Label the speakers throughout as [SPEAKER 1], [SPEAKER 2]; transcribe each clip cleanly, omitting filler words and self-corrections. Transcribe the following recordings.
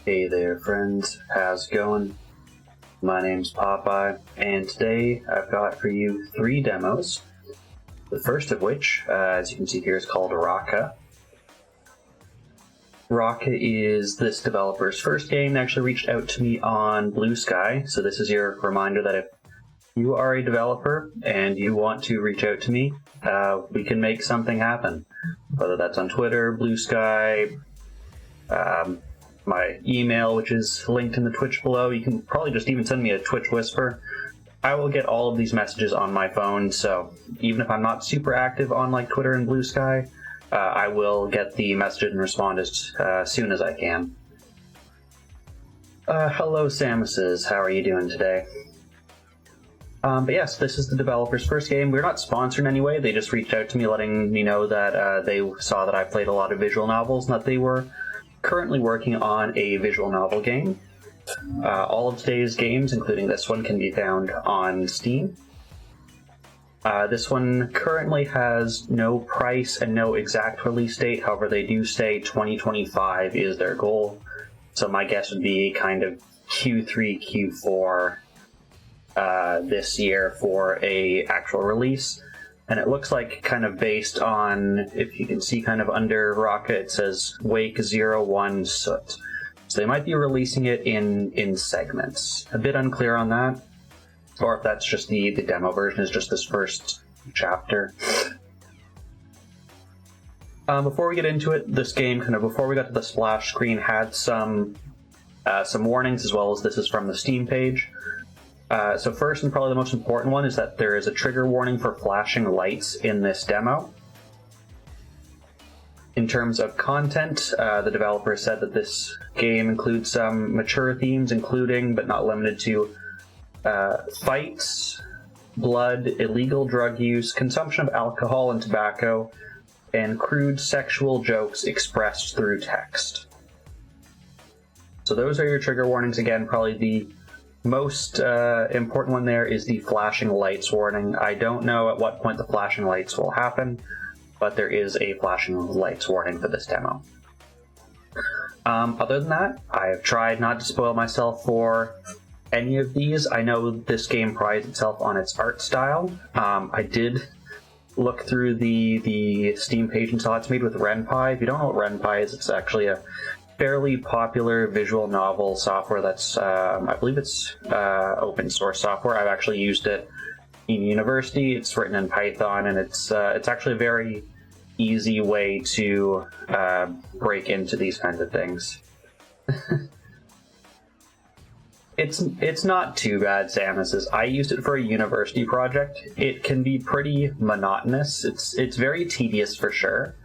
[SPEAKER 1] Hey there, friends. How's it going? My name's Popeye, and today I've got for you 3 demos. The first of which, as you can see here, is called Rakka. Rakka is this developer's first game. They actually reached out to me on Blue Sky, so this is your reminder that if you are a developer and you want to reach out to me, we can make something happen. Whether that's on Twitter, Blue Sky, my email, which is linked in the Twitch below. You can probably just even send me a Twitch whisper. I will get all of these messages on my phone, so even if I'm not super active on like Twitter and Blue Sky, I will get the messages and respond as soon as I can. Hello, Samuses. How are you doing today? But yes, this is the developer's first game. We're not sponsored in any way. They just reached out to me letting me know that they saw that I played a lot of visual novels and that they were currently working on a visual novel game. All of today's games, including this one, can be found on Steam. This one currently has no price and no exact release date. However, they do say 2025 is their goal. So my guess would be kind of Q3, Q4 this year for a actual release. And it looks like kind of based on, if you can see kind of under Rakka, it says Wake 01 Soot. So they might be releasing it in segments. A bit unclear on that. Or if that's just the demo version, is just this first chapter. Before we get into it, this game, kind of before we got to the splash screen, had some warnings, as well as this is from the Steam page. So first, and probably the most important one, is that there is a trigger warning for flashing lights in this demo. In terms of content, the developer said that this game includes some mature themes, including, but not limited to, fights, blood, illegal drug use, consumption of alcohol and tobacco, and crude sexual jokes expressed through text. So those are your trigger warnings. Again, probably the most important one there is the flashing lights warning. I don't know at what point the flashing lights will happen, but there is a flashing lights warning for this demo. Other than that, I have tried not to spoil myself for any of these. I know this game prides itself on its art style. I did look through the Steam page and saw it's made with Ren'Py. If you don't know what Ren'Py is, it's actually a fairly popular visual novel software that's, I believe it's open source software. I've actually used it in university. It's written in Python, and it's actually a very easy way to break into these kinds of things. It's not too bad, Samus. I used it for a university project. It can be pretty monotonous. It's very tedious for sure,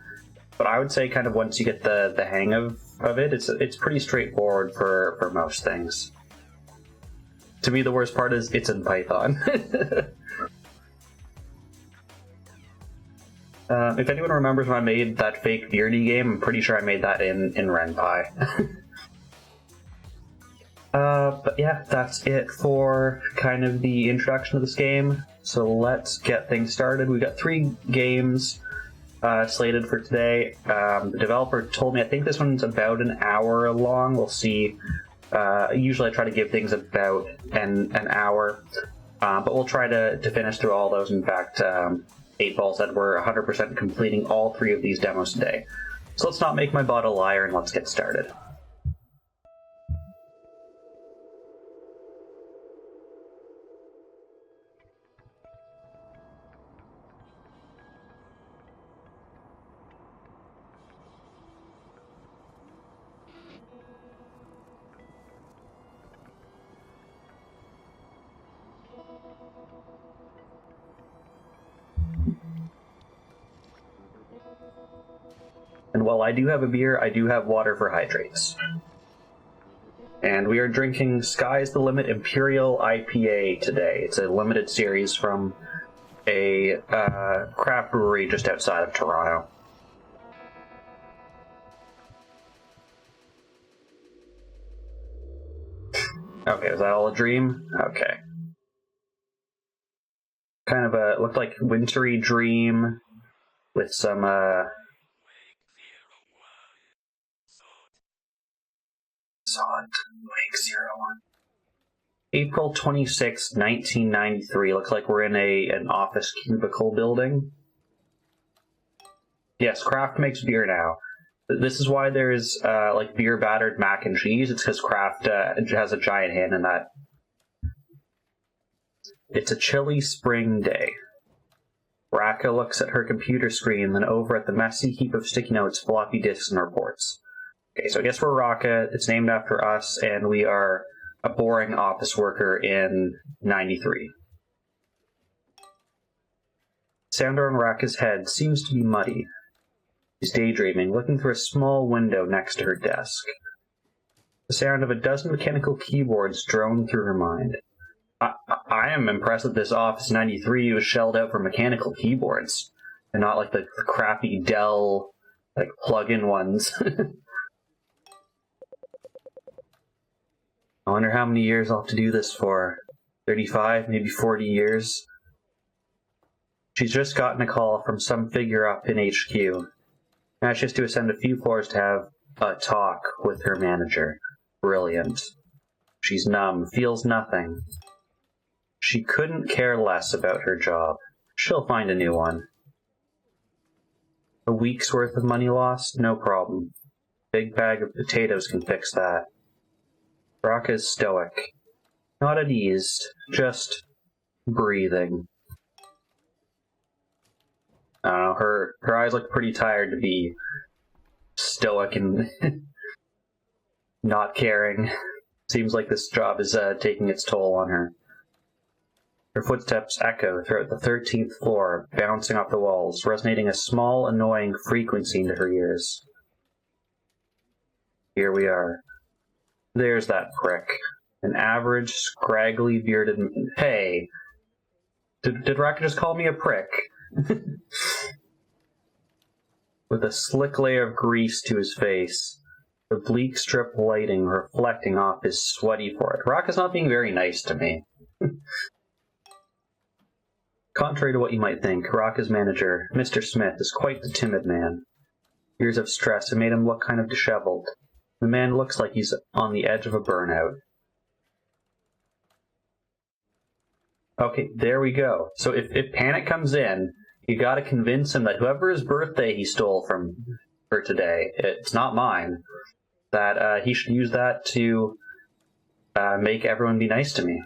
[SPEAKER 1] but I would say kind of once you get the hang of it, it's pretty straightforward for most things. To me, the worst part is it's in Python. If anyone remembers when I made that fake beardy game, I'm pretty sure I made that in Ren'Py. But yeah, that's it for kind of the introduction of this game. So let's get things started. We've got 3 games slated for today. The developer told me, I think this one's about an hour long. We'll see. Usually I try to give things about an hour, but we'll try to finish through all those. In fact, 8ball said we're 100% completing all 3 of these demos today. So let's not make my bot a liar and let's get started. And while I do have a beer, I do have water for hydrates. And we are drinking Sky's the Limit Imperial IPA today. It's a limited series from a craft brewery just outside of Toronto. Okay, is that all a dream? Okay. Kind of a, looked like wintry dream with some Solid Wake 01. April 26, 1993. Looks like we're in an office cubicle building. Yes, Kraft makes beer now. This is why there's like beer battered mac and cheese. It's because Kraft has a giant hand in that. It's a chilly spring day. Rakka looks at her computer screen, then over at the messy heap of sticky notes, floppy disks, and reports. Okay, so I guess we're Rakka. It's named after us, and we are a boring office worker in 93. Sound on Rakka's head seems to be muddy. She's daydreaming, looking through a small window next to her desk. The sound of a dozen mechanical keyboards drone through her mind. I am impressed that this Office 93 was shelled out for mechanical keyboards, and not like the crappy Dell, like, plug-in ones. I wonder how many years I'll have to do this for. 35, maybe 40 years? She's just gotten a call from some figure up in HQ. Now she has to ascend a few floors to have a talk with her manager. Brilliant. She's numb, feels nothing. She couldn't care less about her job. She'll find a new one. A week's worth of money lost? No problem. Big bag of potatoes can fix that. Rakka is stoic. Not at ease, just breathing. I don't know, her eyes look pretty tired to be stoic and not caring. Seems like this job is taking its toll on her. Her footsteps echo throughout the 13th floor, bouncing off the walls, resonating a small, annoying frequency into her ears. Here we are. There's that prick. An average, scraggly, bearded... Hey! Did Rakka just call me a prick? With a slick layer of grease to his face, the bleak strip lighting reflecting off his sweaty forehead. Rakka's not being very nice to me. Contrary to what you might think, Rakka's manager, Mr. Smith, is quite the timid man. Years of stress have made him look kind of disheveled. The man looks like he's on the edge of a burnout. Okay, there we go. So if panic comes in, you gotta convince him that whoever's birthday he stole from for today, it's not mine, that he should use that to make everyone be nice to me.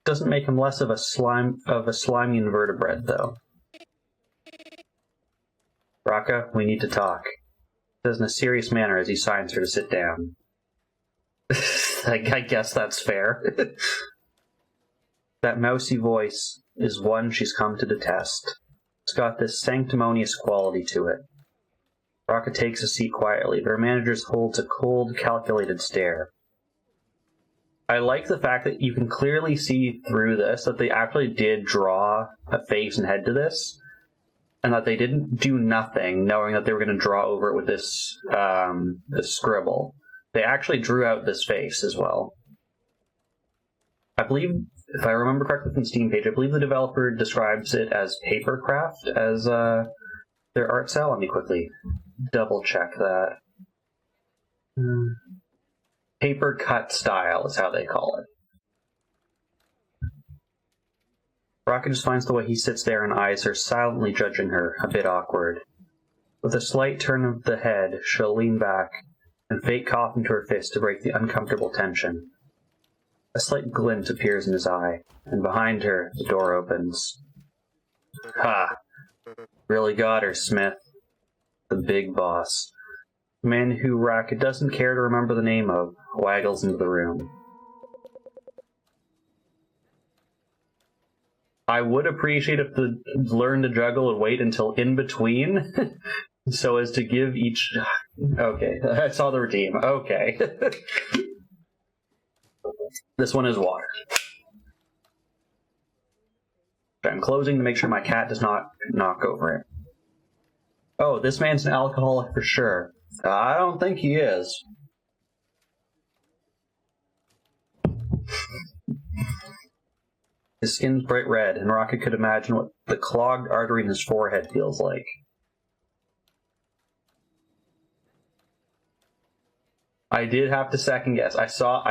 [SPEAKER 1] Doesn't make him less of a slimy invertebrate, though. Rakka, we need to talk. He says in a serious manner as he signs her to sit down. I guess that's fair. That mousy voice is one she's come to detest. It's got this sanctimonious quality to it. Rakka takes a seat quietly, but her manager holds a cold, calculated stare. I like the fact that you can clearly see through this that they actually did draw a face and head to this, and that they didn't do nothing knowing that they were going to draw over it with this scribble. They actually drew out this face as well. I believe, if I remember correctly from the Steam page, I believe the developer describes it as papercraft as their art style. Let me quickly double check that. Paper cut style is how they call it. Rakka just finds the way he sits there and eyes her, silently judging her, a bit awkward. With a slight turn of the head, she'll lean back and fake cough into her fist to break the uncomfortable tension. A slight glint appears in his eye, and behind her, the door opens. Ha! Really got her, Smith. The big boss. The man who Rakka doesn't care to remember the name of waggles into the room. I would appreciate if the learn to juggle would wait until in between, so as to give each... Okay, I saw the routine. Okay. This one is water. I'm closing to make sure my cat does not knock over it. Oh, this man's an alcoholic for sure. I don't think he is. His skin's bright red, and Rakka could imagine what the clogged artery in his forehead feels like. I did have to second guess. I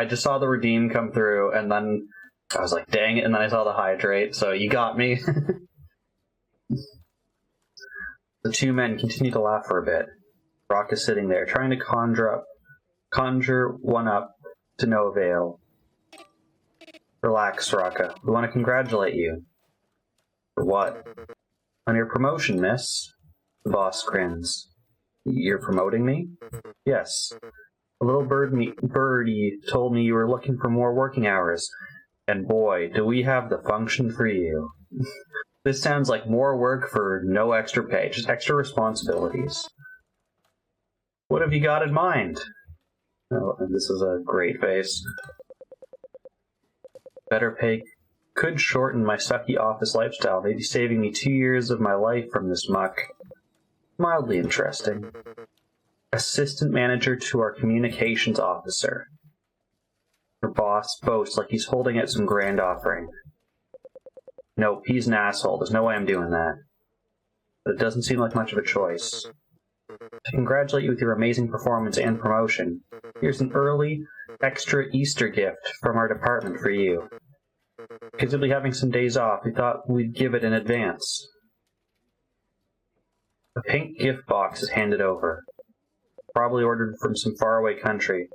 [SPEAKER 1] just saw the redeem come through, and then I was like, dang it, and then I saw the hydrate, so you got me. The two men continue to laugh for a bit. Rock is sitting there, trying to conjure one up to no avail. Relax, Rakka. We want to congratulate you. For what? On your promotion, miss. The boss grins. You're promoting me? Yes. A little birdie told me you were looking for more working hours. And boy, do we have the function for you. This sounds like more work for no extra pay, just extra responsibilities. What have you got in mind? Oh, this is a great face. Better pay could shorten my sucky office lifestyle, maybe saving me 2 years of my life from this muck. Mildly interesting. Assistant manager to our communications officer. Her boss boasts like he's holding out some grand offering. Nope, he's an asshole. There's no way I'm doing that. But it doesn't seem like much of a choice. To congratulate you with your amazing performance and promotion, here's an early, extra Easter gift from our department for you. Because you'll be having some days off, we thought we'd give it in advance. A pink gift box is handed over. Probably ordered from some faraway country.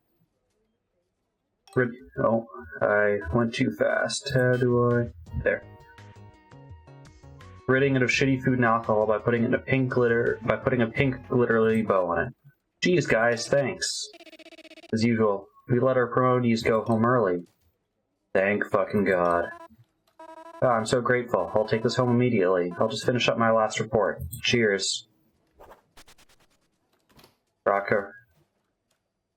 [SPEAKER 1] Oh, I went too fast. How do I... There. Ridding it of shitty food and alcohol by putting a pink glittery bow on it. Geez, guys, thanks. As usual, we let our promotees go home early. Thank fucking God. Oh, I'm so grateful. I'll take this home immediately. I'll just finish up my last report. Cheers. Rakka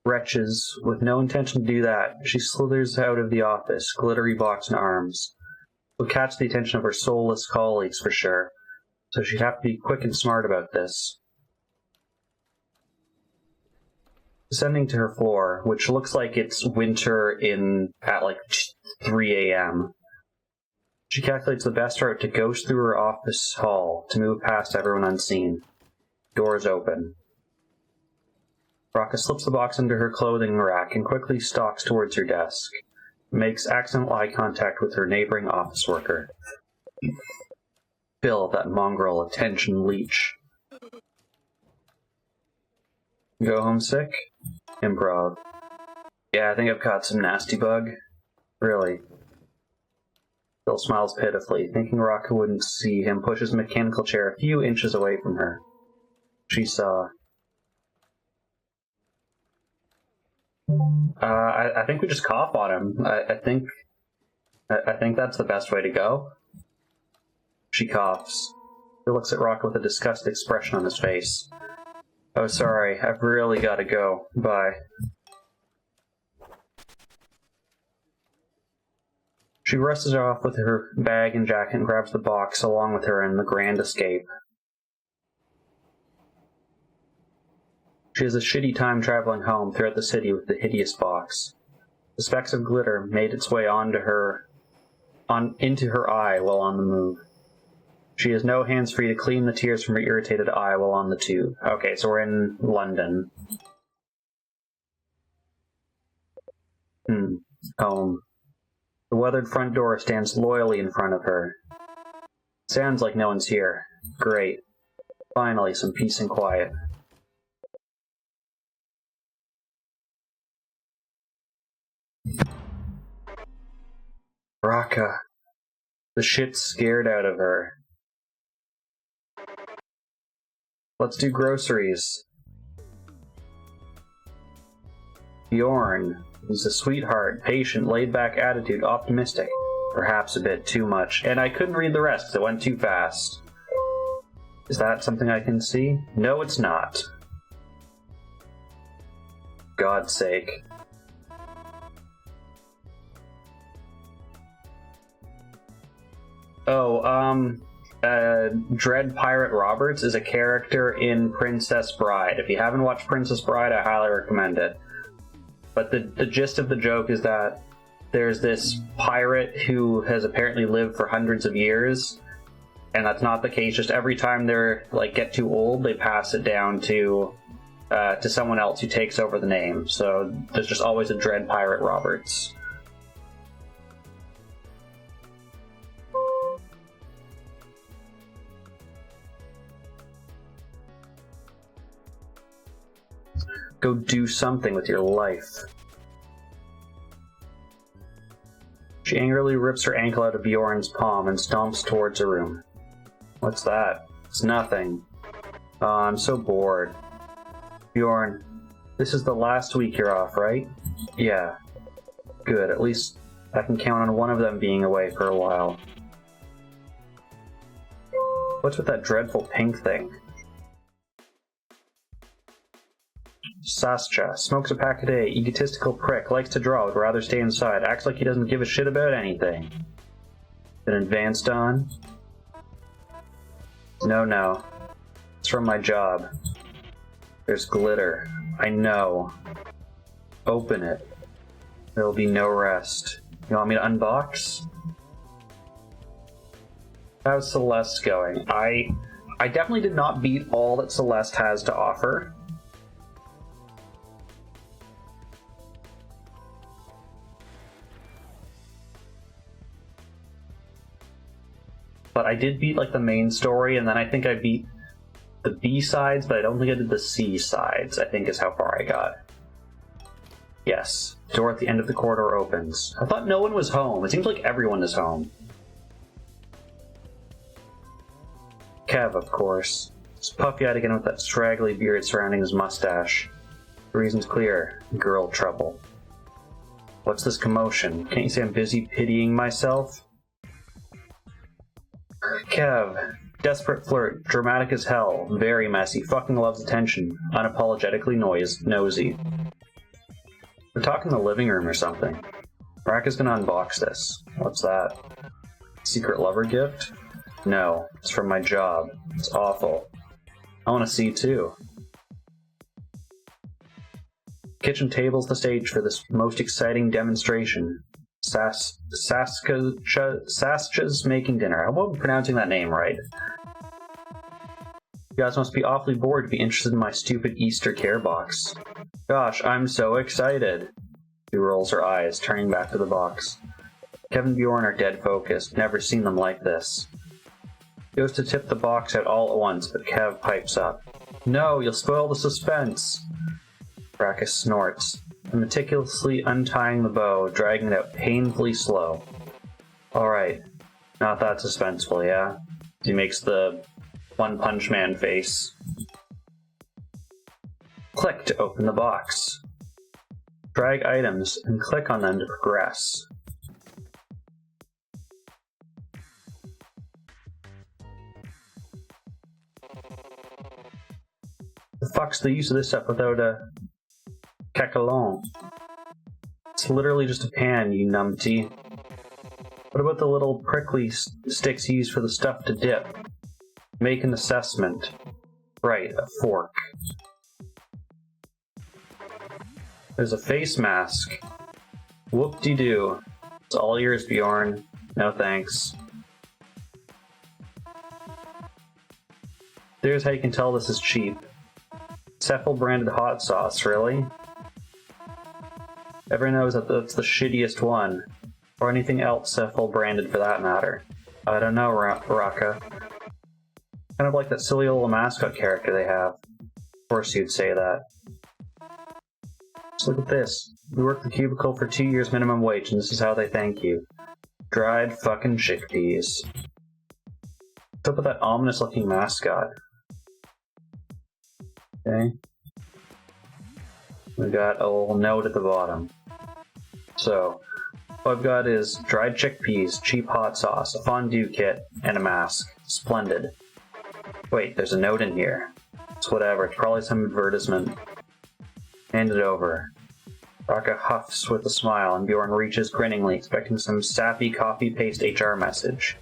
[SPEAKER 1] retches. With no intention to do that, she slithers out of the office, glittery box in arms. Will catch the attention of her soulless colleagues for sure, so she'd have to be quick and smart about this. Descending to her floor, which looks like it's winter at like 3 a.m., she calculates the best route to ghost through her office hall to move past everyone unseen. Doors open. Rakka slips the box under her clothing rack and quickly stalks towards her desk. Makes accidental eye contact with her neighboring office worker. Bill, that mongrel attention leech. Go home sick? Improv. Yeah, I think I've caught some nasty bug. Really? Bill smiles pitifully, thinking Rakka wouldn't see him push his mechanical chair a few inches away from her. She saw. I think we just cough on him. I think that's the best way to go. She coughs. He looks at Rakka with a disgusted expression on his face. Oh, sorry. I've really got to go. Bye. She rushes off with her bag and jacket and grabs the box along with her in the grand escape. She has a shitty time traveling home throughout the city with the hideous box. The specks of glitter made its way into her eye while on the move. She has no hands free to clean the tears from her irritated eye while on the tube. Okay, so we're in London. Home. The weathered front door stands loyally in front of her. Sounds like no one's here. Great. Finally, some peace and quiet. Rakka. The shit's scared out of her. Let's do groceries. Bjorn. He's a sweetheart, patient, laid-back attitude, optimistic. Perhaps a bit too much. And I couldn't read the rest because it went too fast. Is that something I can see? No, it's not. God's sake. Dread Pirate Roberts is a character in Princess Bride. If you haven't watched Princess Bride, I highly recommend it. But the gist of the joke is that there's this pirate who has apparently lived for hundreds of years, and that's not the case. Just every time they're, get too old, they pass it down to to someone else who takes over the name. So there's just always a Dread Pirate Roberts. Go do something with your life. She angrily rips her ankle out of Bjorn's palm and stomps towards her room. What's that? It's nothing. Oh, I'm so bored. Bjorn, this is the last week you're off, right? Yeah. Good, at least I can count on one of them being away for a while. What's with that dreadful pink thing? Sascha, smokes a pack a day, egotistical prick, likes to draw, would rather stay inside, acts like he doesn't give a shit about anything. Been advanced on? No. It's from my job. There's glitter. I know. Open it. There'll be no rest. You want me to unbox? How's Celeste going? I definitely did not beat all that Celeste has to offer. But I did beat, like, the main story, and then I think I beat the B-sides, but I don't think I did the C-sides, I think is how far I got. Yes. Door at the end of the corridor opens. I thought no one was home. It seems like everyone is home. Kev, of course. He's puffy-eyed again with that straggly beard surrounding his mustache. The reason's clear. Girl trouble. What's this commotion? Can't you say I'm busy pitying myself? Kev. Desperate flirt. Dramatic as hell. Very messy. Fucking loves attention. Unapologetically nosy. We're talking in the living room or something. Rakka's gonna unbox this. What's that? Secret lover gift? No. It's from my job. It's awful. I want to see too. Kitchen table's the stage for this most exciting demonstration. Sascha's making dinner. I hope I'm pronouncing that name right. You guys must be awfully bored to be interested in my stupid Easter care box. Gosh, I'm so excited. She rolls her eyes, turning back to the box. Kevin and Bjorn are dead focused. Never seen them like this. He goes to tip the box out all at once, but Kev pipes up. No, you'll spoil the suspense. Rakka snorts, and meticulously untying the bow, dragging it out painfully slow. Alright, not that suspenseful, yeah? He makes the One Punch Man face. Click to open the box. Drag items and click on them to progress. The fuck's the use of this stuff without a cacalon? It's literally just a pan, you numpty. What about the little prickly sticks used for the stuff to dip? Make an assessment. Right, a fork. There's a face mask. Whoop-de-doo. It's all yours, Bjorn. No thanks. There's how you can tell this is cheap. Cephal branded hot sauce, really? Everyone knows that that's the shittiest one. Or anything else Cephal branded for that matter. I don't know, Rakka. Kind of like that silly little mascot character they have. Of course you'd say that. Just look at this. We worked the cubicle for 2 years minimum wage, and this is how they thank you. Dried fucking chickpeas. What's up with that ominous looking mascot? Okay. We got a little note at the bottom. So, what I've got is dried chickpeas, cheap hot sauce, a fondue kit, and a mask. Splendid. Wait, there's a note in here. It's whatever, it's probably some advertisement. Hand it over. Rakka huffs with a smile, and Bjorn reaches grinningly, expecting some sappy copy-paste HR message.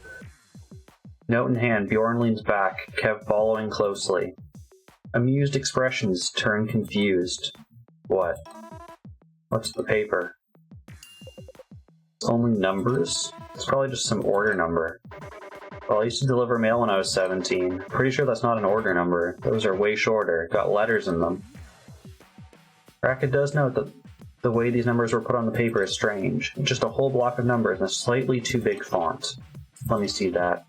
[SPEAKER 1] Note in hand, Bjorn leans back, Kev following closely. Amused expressions turn confused. What? What's the paper? It's only numbers? It's probably just some order number. Well, I used to deliver mail when I was 17. Pretty sure that's not an order number. Those are way shorter. Got letters in them. Rakka does note that the way these numbers were put on the paper is strange. Just a whole block of numbers in a slightly too big font. Let me see that.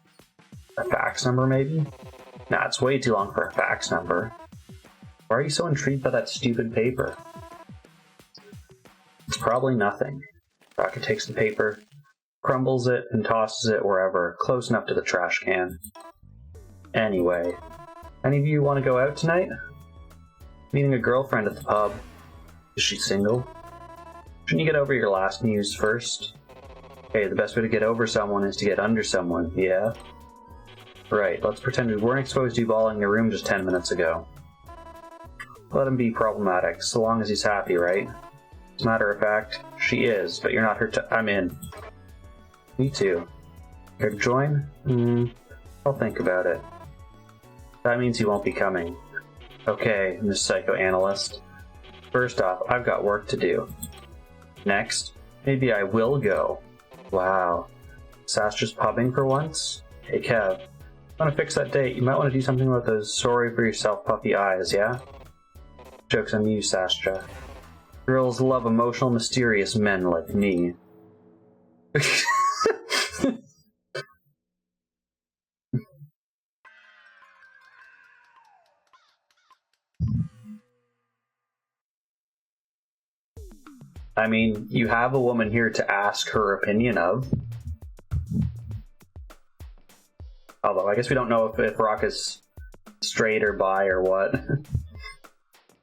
[SPEAKER 1] A fax number, maybe? Nah, it's way too long for a fax number. Why are you so intrigued by that stupid paper? It's probably nothing. Rakka takes the paper, crumbles it, and tosses it wherever, close enough to the trash can. Anyway, any of you want to go out tonight? Meeting a girlfriend at the pub. Is she single? Shouldn't you get over your last news first? Hey, the best way to get over someone is to get under someone, yeah? Right, let's pretend we weren't exposed to you all in your room just 10 minutes ago. Let him be problematic, so long as he's happy, right? As a matter of fact, she is, but you're not her I'm in. Me too. Care to join? I'll think about it. That means he won't be coming. Okay, Miss Psychoanalyst. First off, I've got work to do. Next, maybe I will go. Wow. Sastra's pubbing for once? Hey Kev, want to fix that date? You might want to do something about those sorry for yourself puffy eyes, yeah? Joke's on you, Sastra. Girls love emotional, mysterious men like me. I mean, you have a woman here to ask her opinion of. Although, I guess we don't know if Rakka's straight or bi or what.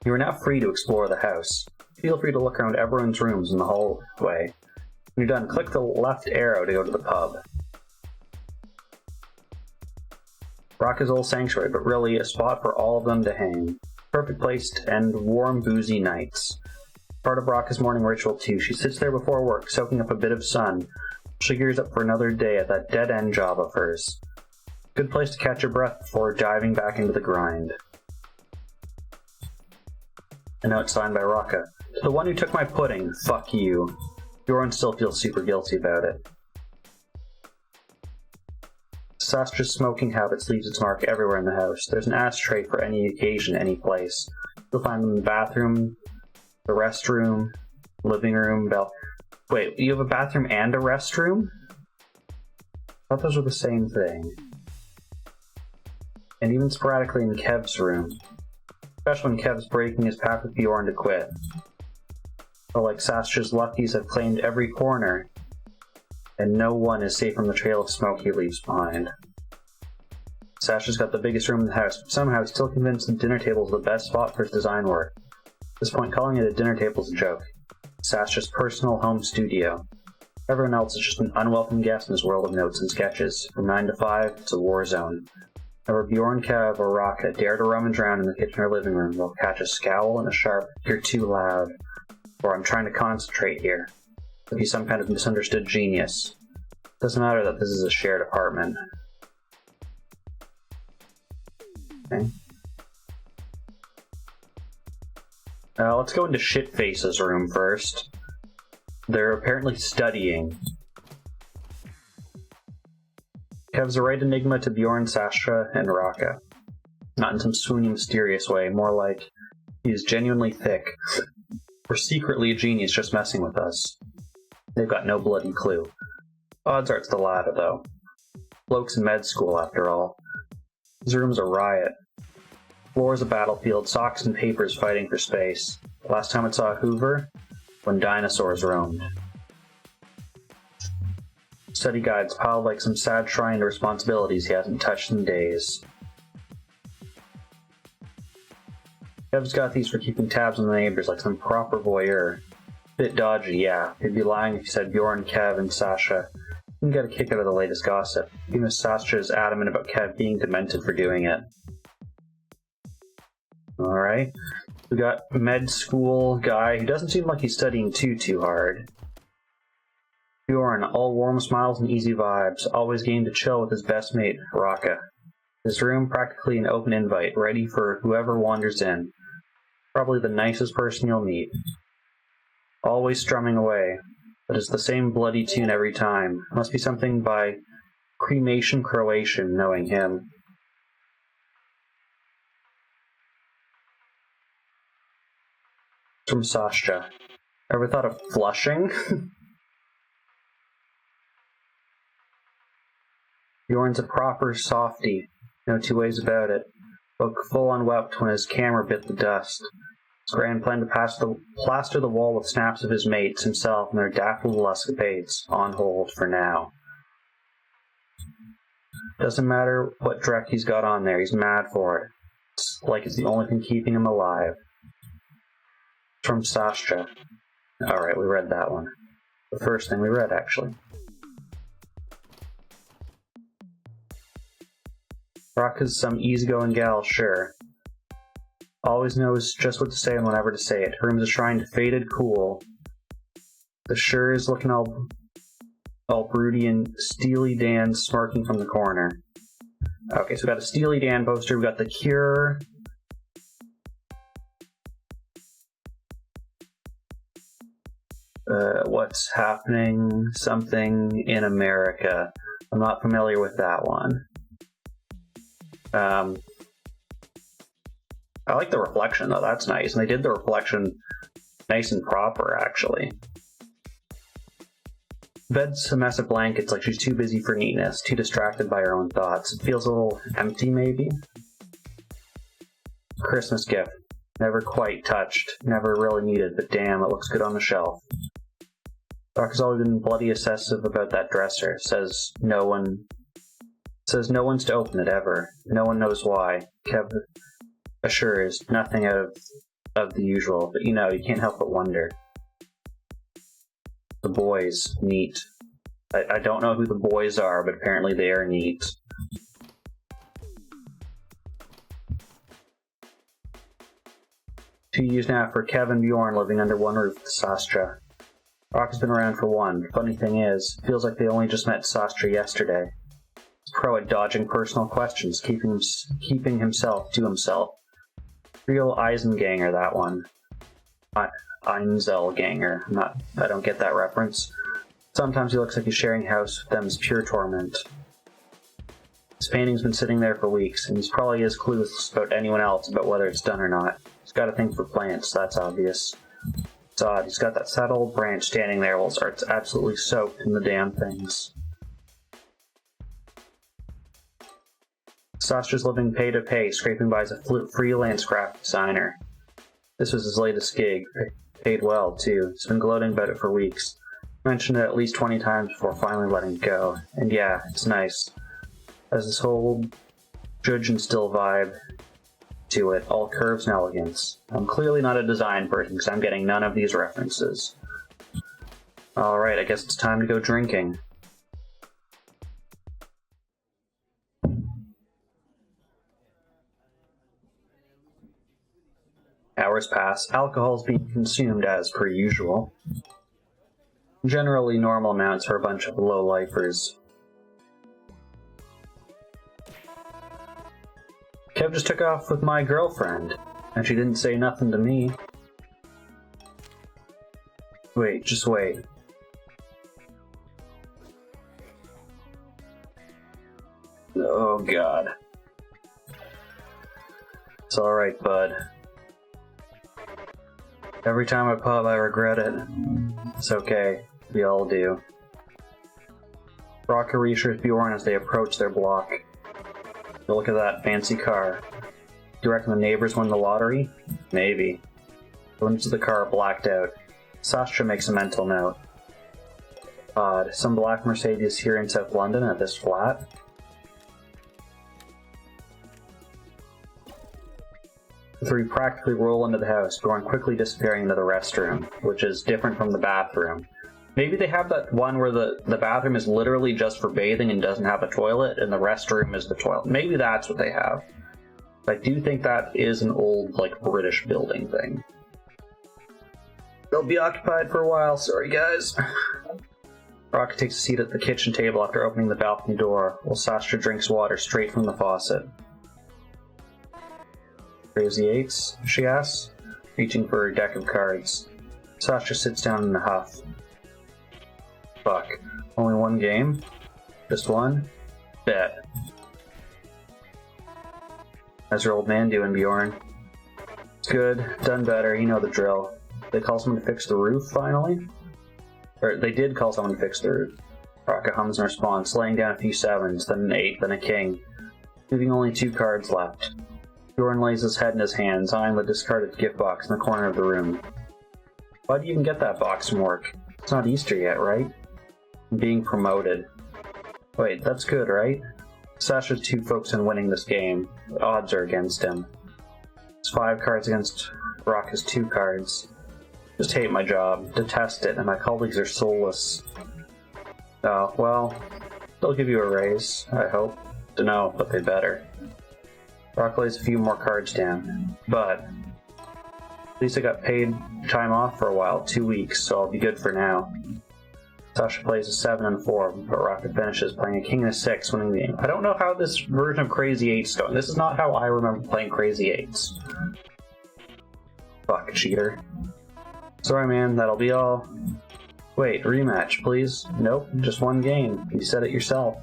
[SPEAKER 1] You are now free to explore the house. Feel free to look around everyone's rooms in the hallway. When you're done, click the left arrow to go to the pub. Rakka's old sanctuary, but really a spot for all of them to hang. Perfect place to end warm, boozy nights. Part of Rakka's morning ritual too. She sits there before work, soaking up a bit of sun. She gears up for another day at that dead-end job of hers. Good place to catch your breath before diving back into the grind. A note signed by Rakka. To the one who took my pudding, fuck you. Bjorn still feels super guilty about it. Sastra's smoking habits leaves its mark everywhere in the house. There's an ashtray for any occasion, any place. You'll find them in the bathroom, the restroom, living room, Wait, you have a bathroom and a restroom? I thought those were the same thing. And even sporadically in Kev's room. Especially when Kev's breaking his pact with Bjorn to quit. But like Sastra's luckies have claimed every corner, and no one is safe from the trail of smoke he leaves behind. Sastra's got the biggest room in the house, but somehow he's still convinced the dinner table is the best spot for his design work. At this point, calling it a dinner table is a joke. Sastra's personal home studio. Everyone else is just an unwelcome guest in his world of notes and sketches. From 9 to 5, it's a war zone. Never Bjorn, Kev, or Rakka dare to rummage around in the kitchen or living room. They'll catch a scowl and a sharp, "You're too loud," or "I'm trying to concentrate here." It'll be some kind of misunderstood genius. Doesn't matter that this is a shared apartment. Okay. Let's go into Shitface's room first. They're apparently studying. Kev's a right enigma to Bjorn, Sastra, and Rakka. Not in some swoony, mysterious way, more like he's genuinely thick, or secretly a genius just messing with us. They've got no bloody clue. Odds are it's the latter, though. Bloke's in med school, after all. His room's a riot. Floor's a battlefield, socks and papers fighting for space. Last time it saw a Hoover? When dinosaurs roamed. Study guides piled like some sad shrine to responsibilities he hasn't touched in days. Kev's got these for keeping tabs on the neighbors like some proper voyeur. Bit dodgy, yeah. He'd be lying if he said Bjorn, Kev, and Sasha didn't get a kick out of the latest gossip. Even if Sasha is adamant about Kev being demented for doing it. Alright. We got med school guy who doesn't seem like he's studying too hard. Bjorn, all warm smiles and easy vibes, always game to chill with his best mate, Rakka. His room practically an open invite, ready for whoever wanders in. Probably the nicest person you'll meet. Always strumming away, but it's the same bloody tune every time. Must be something by Cremation Croatian, knowing him. from Sasha. Ever thought of flushing? Bjorn's a proper softie. No two ways about it. But full-on wept when his camera bit the dust. His grand plan to plaster the wall with snaps of his mates, himself, and their daft little escapades. On hold for now. Doesn't matter what dreck he's got on there, he's mad for it. It's like it's the only thing keeping him alive. From Sasha. Alright, we read that one. The first thing we read, actually. Rakka's some easygoing gal, sure. Always knows just what to say and whenever to say it. Her room's a shrine to faded cool. The sure is looking all broody and Steely Dan smirking from the corner. Okay, so we got a Steely Dan poster, we got The Cure. What's happening? Something in America. I'm not familiar with that one. I like the reflection though, that's nice. And they did the reflection nice and proper, actually. Bed's a mess of blankets, like she's too busy for neatness, too distracted by her own thoughts. It feels a little empty, maybe? Christmas gift. Never quite touched, never really needed, but damn, it looks good on the shelf. Doc has always been bloody obsessive about that dresser. Says no one's to open it ever. No one knows why. Kev assures nothing out of the usual, but you know, you can't help but wonder. The boys, neat. I don't know who the boys are, but apparently they are neat. Two years now for Kev and Bjorn living under one roof with Sastra. Rock has been around for one. Funny thing is, feels like they only just met Sastra yesterday. He's pro at dodging personal questions, keeping himself to himself. Real Eisenganger, that one. Einzelganger. I don't get that reference. Sometimes he looks like he's sharing house with them is pure torment. His painting's been sitting there for weeks, and he's probably as clueless about anyone else about whether it's done or not. He's got a thing for plants, that's obvious. It's odd, he's got that sad old branch standing there while his art's absolutely soaked in the damn things. Sastra's living pay to pay, scraping by as a freelance graphic designer. This was his latest gig. Paid well, too. He's been gloating about it for weeks. Mentioned it at least 20 times before finally letting it go. And yeah, it's nice. Has this whole judge and still vibe to it, all curves and elegance. I'm clearly not a design person because I'm getting none of these references. Alright, I guess it's time to go drinking. Hours pass. Alcohol is being consumed as per usual. Generally normal amounts for a bunch of low-lifers. Kev just took off with my girlfriend, and she didn't say nothing to me. Wait, just wait. Oh god. It's alright, bud. Every time I pub, I regret it. It's okay. We all do. Rakka reassures Bjorn as they approach their block. Look at that fancy car. Do you reckon the neighbors won the lottery? Maybe. The windows of the car are blacked out. Sastra makes a mental note. Odd. Some black Mercedes here in South London at this flat? The three practically roll into the house, Bjorn quickly disappearing into the restroom, which is different from the bathroom. Maybe they have that one where the bathroom is literally just for bathing and doesn't have a toilet, and the restroom is the toilet. Maybe that's what they have. I do think that is an old, like, British building thing. They'll be occupied for a while, sorry guys. Rakka takes a seat at the kitchen table after opening the balcony door, while Sastra drinks water straight from the faucet. Crazy eights? She asks, reaching for her deck of cards. Sastra sits down in a huff. Fuck. Only one game? Just one? Bet. How's your old man doing, Bjorn? It's good. Done better. You know the drill. They call someone to fix the roof, finally? Or, they did call someone to fix the roof. Rakka hums in response, laying down a few 7s, then an 8, then a king, leaving only 2 cards left. Bjorn lays his head in his hands, eyeing the discarded gift box in the corner of the room. Why'd you even get that box from work? It's not Easter yet, right? I'm being promoted. Wait, that's good, right? Sasha's too focused on winning this game. The odds are against him. It's 5 cards against Rakka's 2 cards. Just hate my job, detest it, and my colleagues are soulless. Oh, well, they'll give you a raise, I hope. Dunno, but they better. Rakka lays a few more cards down, but at least I got paid time off for a while, 2 weeks, so I'll be good for now. Sasha plays a 7 and 4, but Rakka finishes playing a king and a 6, winning the game. I don't know how this version of Crazy 8's going. This is not how I remember playing Crazy 8s. Fuck, cheater. Sorry man, that'll be all. Wait, rematch, please? Nope, just one game. You said it yourself.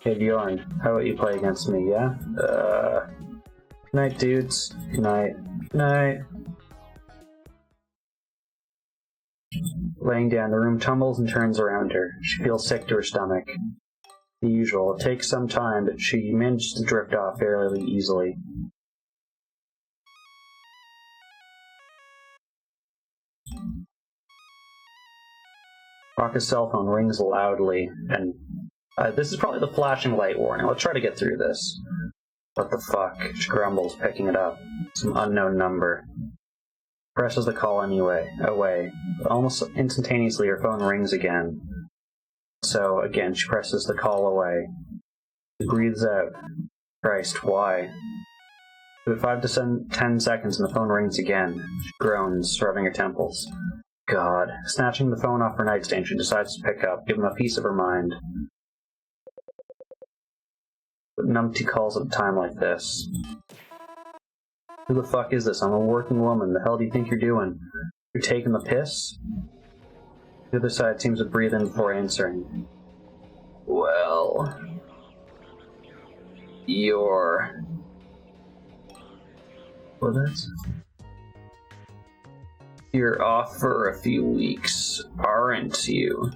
[SPEAKER 1] Hey Bjorn, how about you play against me, yeah? Good night, dudes. Good night. Good night. Laying down, the room tumbles and turns around her. She feels sick to her stomach. The usual. It takes some time, but she manages to drift off fairly easily. Rakka's cell phone rings loudly, and this is probably the flashing light warning. Let's try to get through this. What the fuck? She grumbles, picking it up. Some unknown number. Presses the call anyway, away. Almost instantaneously, her phone rings again. So, again, she presses the call away. She breathes out. Christ, why? About 5 to 10 seconds and the phone rings again. She groans, rubbing her temples. God. Snatching the phone off her nightstand, she decides to pick up, give him a piece of her mind. But numpty calls at a time like this. Who the fuck is this? I'm a working woman. The hell do you think you're doing? You're taking the piss? The other side seems to breathe in before answering. Well... You're... What is that? You're off for a few weeks, aren't you?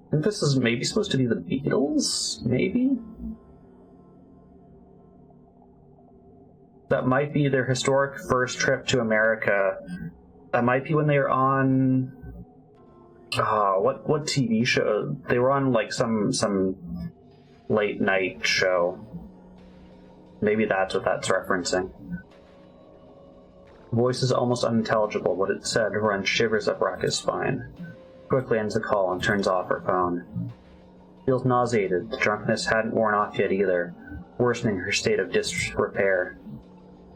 [SPEAKER 1] I think this is maybe supposed to be the Beatles? Maybe? That might be their historic first trip to America. That might be when they were on... what TV show? They were on, like, some late night show. Maybe that's what that's referencing. The voice is almost unintelligible. What it said runs shivers up Rakka's spine. Quickly ends the call and turns off her phone. Feels nauseated. The drunkenness hadn't worn off yet either, worsening her state of disrepair.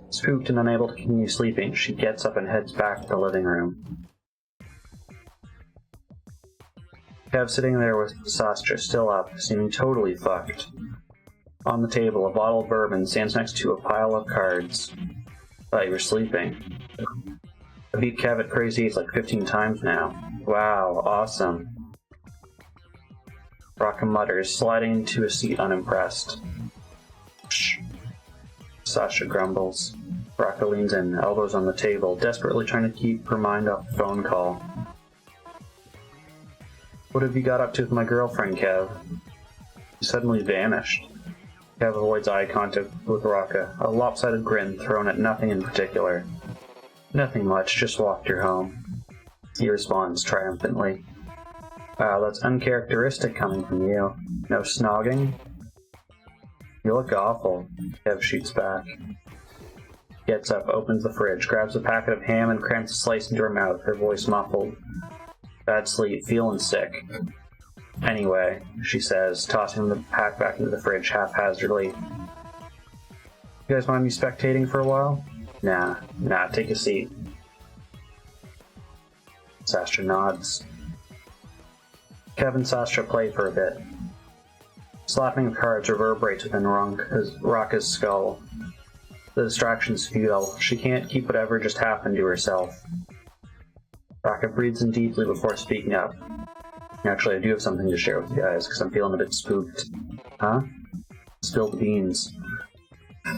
[SPEAKER 1] Spooked and unable to continue sleeping, she gets up and heads back to the living room. Kev sitting there with Sastra still up, seeming totally fucked. On the table, a bottle of bourbon stands next to a pile of cards. Thought you were sleeping. I beat Kev at Crazy 8 like 15 times now. Wow, awesome. Rakka mutters, sliding into a seat unimpressed. Shh. Sasha grumbles. Rakka leans in, elbows on the table, desperately trying to keep her mind off the phone call. What have you got up to with my girlfriend, Kev? She suddenly vanished. Kev avoids eye contact with Rakka, a lopsided grin thrown at nothing in particular. Nothing much, just walked her home. He responds triumphantly. Wow, that's uncharacteristic coming from you. No snogging? You look awful, Kev shoots back. Gets up, opens the fridge, grabs a packet of ham and crams a slice into her mouth, her voice muffled. Bad sleep, feeling sick. Anyway, she says, tossing the pack back into the fridge haphazardly. You guys mind me spectating for a while? Nah, take a seat. Sastra nods. Kev and Sastra play for a bit. Slapping of cards reverberates within Rakka's skull. The distraction's futile. She can't keep whatever just happened to herself. Rakka breathes in deeply before speaking up. Actually, I do have something to share with you guys, because I'm feeling a bit spooked. Huh? Spilled beans.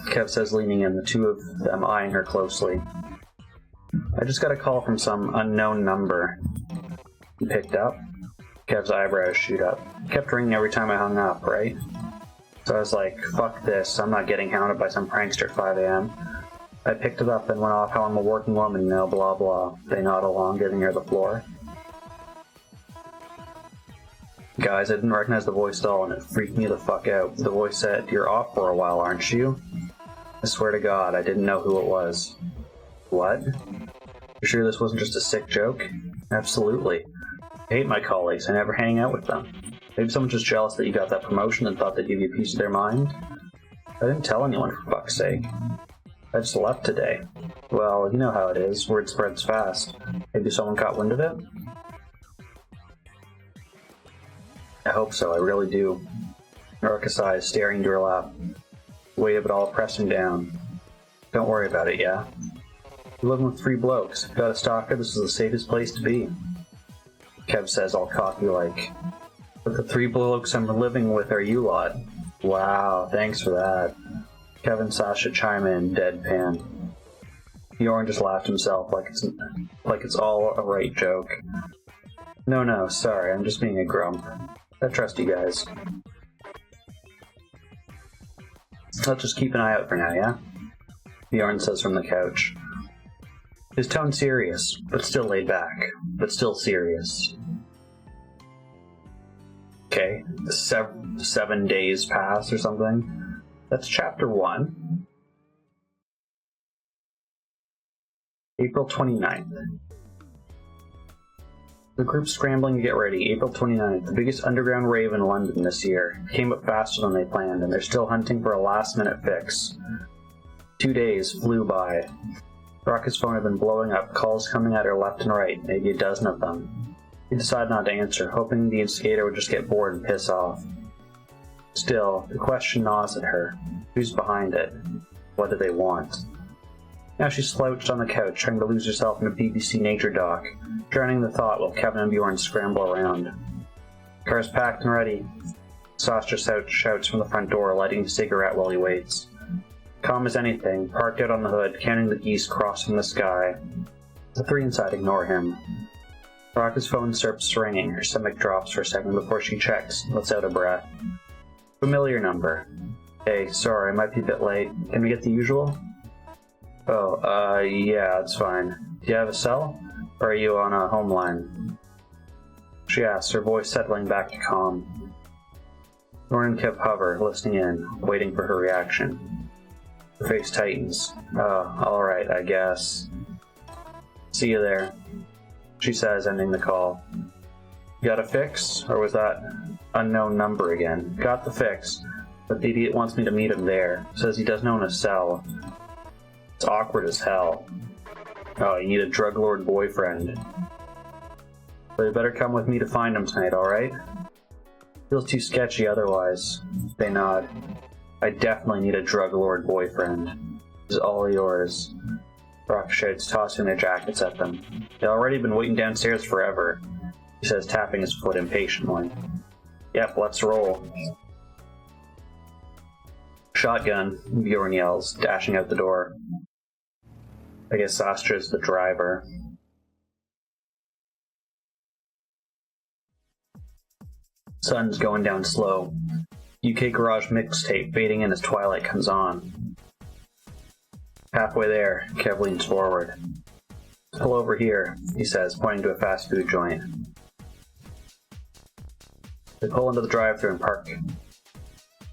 [SPEAKER 1] Kev says, leaning in, the two of them eyeing her closely. I just got a call from some unknown number. He picked up. Kev's eyebrows shoot up. It kept ringing every time I hung up, right? So I was like, fuck this, I'm not getting hounded by some prankster at 5 a.m. I picked it up and went off how I'm a working woman, blah blah. They nod along, giving her the floor. Guys, I didn't recognize the voice at all, and it freaked me the fuck out. The voice said, "You're off for a while, aren't you?" I swear to God, I didn't know who it was. What? You sure this wasn't just a sick joke? Absolutely. I hate my colleagues, I never hang out with them. Maybe someone's just jealous that you got that promotion and thought they'd give you a piece of their mind? I didn't tell anyone, for fuck's sake. I just left today. Well, you know how it is, word spreads fast. Maybe someone caught wind of it? I hope so, I really do. Rakka's eyes staring into her lap. The weight of it all pressing down. Don't worry about it, yeah? You're living with 3 blokes. Got a stalker, this is the safest place to be. Kev says all cocky-like. But the 3 blokes I'm living with are you lot. Wow, thanks for that. Kev and Sasha chime in, deadpan. Bjorn just laughed himself like it's all a right joke. No, sorry, I'm just being a grump. I trust you guys. Let's just keep an eye out for now, yeah? Bjorn says from the couch. His tone serious, but still laid back, but still serious. Okay, 7 days pass or something. That's chapter 1. April 29th. The group's scrambling to get ready. April 29th, the biggest underground rave in London this year. Came up faster than they planned, and they're still hunting for a last-minute fix. 2 days flew by. Rakka's phone had been blowing up, calls coming at her left and right, maybe a dozen of them. He decided not to answer, hoping the instigator would just get bored and piss off. Still, the question gnaws at her. Who's behind it? What do they want? Now she slouched on the couch, trying to lose herself in a BBC nature doc, drowning the thought while Kevin and Bjorn scramble around. Car's packed and ready. Sasha shouts from the front door, lighting a cigarette while he waits. Calm as anything, parked out on the hood, counting the geese crossing the sky. The 3 inside ignore him. Rakka's phone starts ringing, her stomach drops for a second before she checks, lets out a breath. Familiar number. Hey, sorry, I might be a bit late. Can we get the usual? Oh, yeah, it's fine. Do you have a cell? Or are you on a home line? She asks, her voice settling back to calm. Bjorn and Kev hover, listening in, waiting for her reaction. Her face tightens. Oh, alright, I guess. See you there, she says, ending the call. You got a fix? Or was that unknown number again? Got the fix, but the idiot wants me to meet him there. Says he doesn't own a cell. It's awkward as hell. Oh, you need a drug lord boyfriend. But you better come with me to find him tonight, alright? Feels too sketchy otherwise. They nod. I definitely need a drug lord boyfriend. This is all yours. Rakka shouts, tossing their jackets at them. They've already been waiting downstairs forever, he says, tapping his foot impatiently. Yep, let's roll. Shotgun, Bjorn yells, dashing out the door. I guess Sastra's the driver. Sun's going down slow. UK Garage mixtape fading in as twilight comes on. Halfway there, Kev leans forward. Pull over here, he says, pointing to a fast food joint. They pull into the drive-thru and park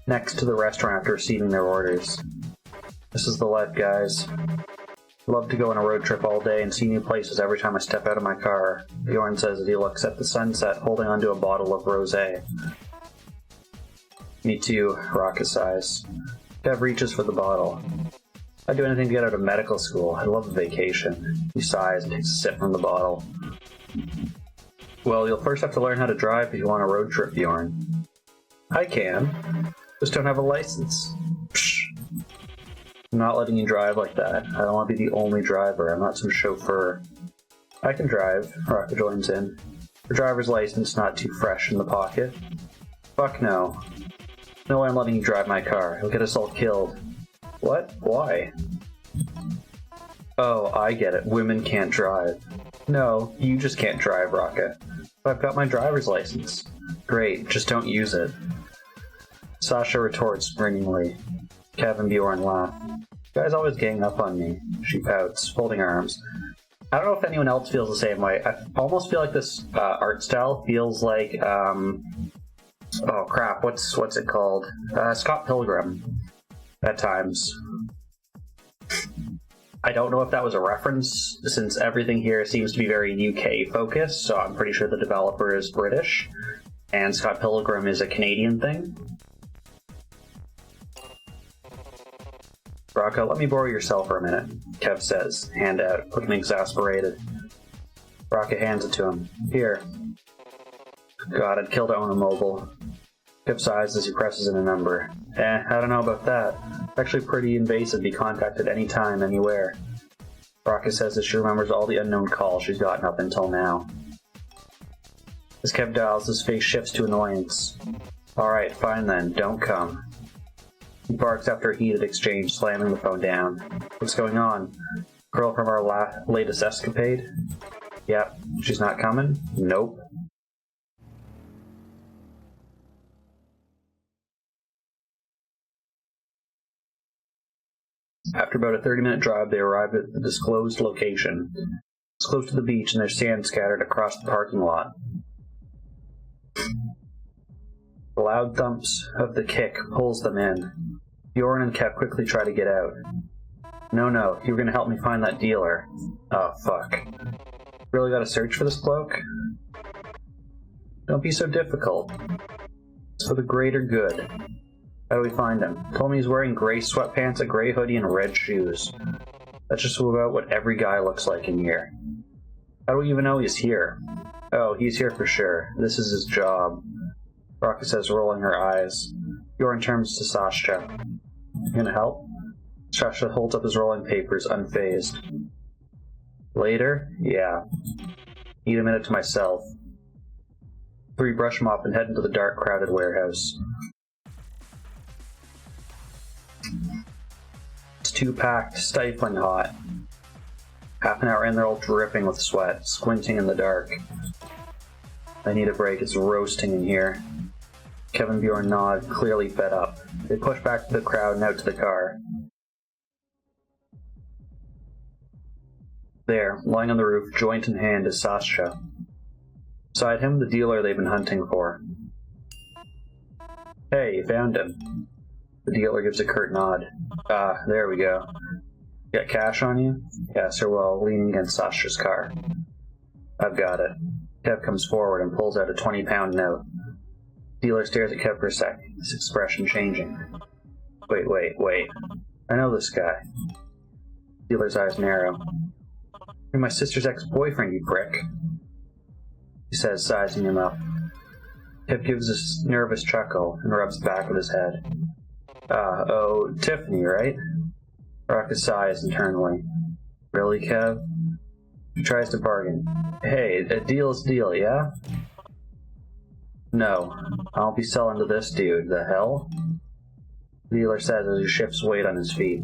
[SPEAKER 1] next to the restaurant after receiving their orders. This is the life, guys. Love to go on a road trip all day and see new places every time I step out of my car. Bjorn says as he looks at the sunset, holding onto a bottle of rosé. Me too, Rakka sighs. Kev reaches for the bottle. I'd do anything to get out of medical school. I love a vacation. He sighs and takes a sip from the bottle. Well, you'll first have to learn how to drive if you want a road trip, Bjorn. I can. Just don't have a license. Psh. I'm not letting you drive like that. I don't want to be the only driver. I'm not some chauffeur. I can drive, Rakka joins in. Her driver's license not too fresh in the pocket. Fuck no. No way I'm letting you drive my car. He'll get us all killed. What? Why? Oh, I get it. Women can't drive. No, you just can't drive, Rakka. But I've got my driver's license. Great, just don't use it. Sasha retorts grinningly. Kev and Bjorn laugh. You guys always gang up on me. She pouts, folding her arms. I don't know if anyone else feels the same way. I almost feel like this art style feels like, oh crap, what's it called? Scott Pilgrim, at times. I don't know if that was a reference, since everything here seems to be very UK focused, so I'm pretty sure the developer is British, and Scott Pilgrim is a Canadian thing. Rakka, let me borrow your cell for a minute, Kev says, hand out, looking exasperated. Rakka hands it to him. Here. God, I'd kill to own a mobile. Kev sighs as he presses in a number. I don't know about that. It's actually pretty invasive to be contacted anytime, anywhere. Rakka says that she remembers all the unknown calls she's gotten up until now. As Kev dials, his face shifts to annoyance. Alright, fine then, don't come. He barks after a heated exchange, slamming the phone down. What's going on? Girl from our latest escapade? Yep. She's not coming? Nope. After about a 30-minute drive, they arrived at the disclosed location. It's close to the beach and there's sand scattered across the parking lot. The loud thumps of the kick pulls them in. Bjorn and Kev quickly try to get out. No, you were gonna help me find that dealer. Oh, fuck. Really gotta search for this bloke? Don't be so difficult. It's for the greater good. How do we find him? Told me he's wearing gray sweatpants, a gray hoodie, and red shoes. That's just about what every guy looks like in here. How do we even know he's here? Oh, he's here for sure. This is his job. Rakka says, rolling her eyes. Bjorn turns to Sasha. You gonna help? Sasha holds up his rolling papers, unfazed. Later? Yeah. Need a minute to myself. Three brush him up and head into the dark, crowded warehouse. It's too packed, stifling hot. Half an hour in, they're all dripping with sweat, squinting in the dark. I need a break, it's roasting in here. Kevin and Bjorn nod, clearly fed up. They push back to the crowd and out to the car. There, lying on the roof, joint in hand, is Sasha. Beside him, the dealer they've been hunting for. Hey, you found him. The dealer gives a curt nod. Ah, there we go. Got cash on you? Yes, sir, well, leaning against Sasha's car. I've got it. Kev comes forward and pulls out a 20-pound note. Dealer stares at Kev for a sec, his expression changing. Wait. I know this guy. Dealer's eyes narrow. You're my sister's ex-boyfriend, you prick. He says, sizing him up. Kev gives a nervous chuckle and rubs the back of his head. Oh, Tiffany, right? Rakka sighs internally. Really, Kev? He tries to bargain. Hey, a deal's a deal, yeah? No, I'll be selling to this dude, the hell? The dealer says as he shifts weight on his feet.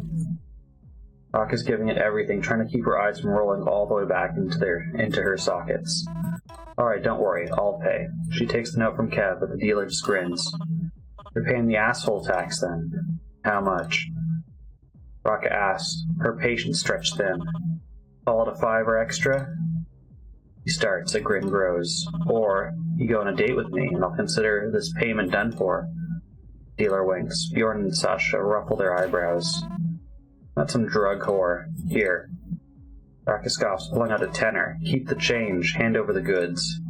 [SPEAKER 1] Rakka's giving it everything, trying to keep her eyes from rolling all the way back into her sockets. Alright, don't worry, I'll pay. She takes the note from Kev, but the dealer just grins. You're paying the asshole tax then. How much? Rakka asks, her patience stretched thin. Call it a $5 extra? He starts, a grin grows. Or, you go on a date with me, and I'll consider this payment done for. Dealer winks. Bjorn and Sasha ruffle their eyebrows. Not some drug whore. Here. Rakka scoffs, pulling out a tenner. Keep the change. Hand over the goods.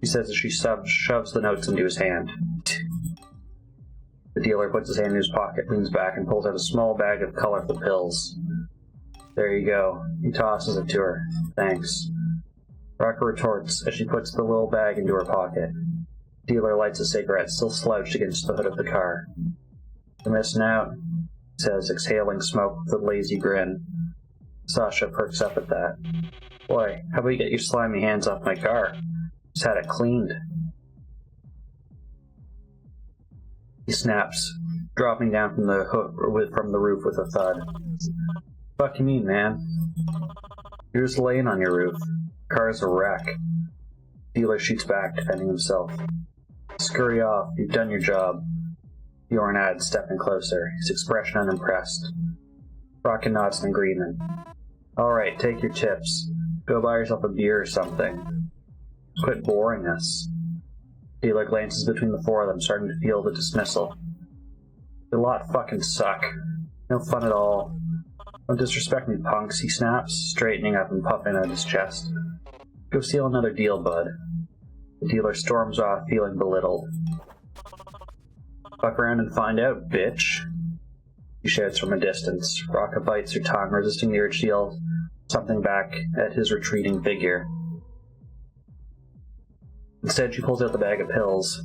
[SPEAKER 1] He says as she shoves the notes into his hand. The dealer puts his hand in his pocket, leans back, and pulls out a small bag of colorful pills. There you go. He tosses it to her. Thanks. Rakka retorts as she puts the little bag into her pocket. The dealer lights a cigarette, still slouched against the hood of the car. You're missing out, he says, exhaling smoke with a lazy grin. Sasha perks up at that. Boy, how about you get your slimy hands off my car? Just had it cleaned. He snaps, dropping down from the roof with a thud. Fuck you mean, man? You're just laying on your roof. Car's a wreck. Dealer shoots back, defending himself. Scurry off, you've done your job. Bjorn adds, stepping closer, his expression unimpressed. Rakka nods in agreement. Alright, take your tips. Go buy yourself a beer or something. Quit boring us. Dealer glances between the four of them, starting to feel the dismissal. The lot fucking suck. No fun at all. Don't disrespect me, punks, he snaps, straightening up and puffing out his chest. Go seal another deal, bud. The dealer storms off, feeling belittled. Fuck around and find out, bitch. He shouts from a distance. Rakka bites her tongue, resisting the urge to yell something back at his retreating figure. Instead, she pulls out the bag of pills.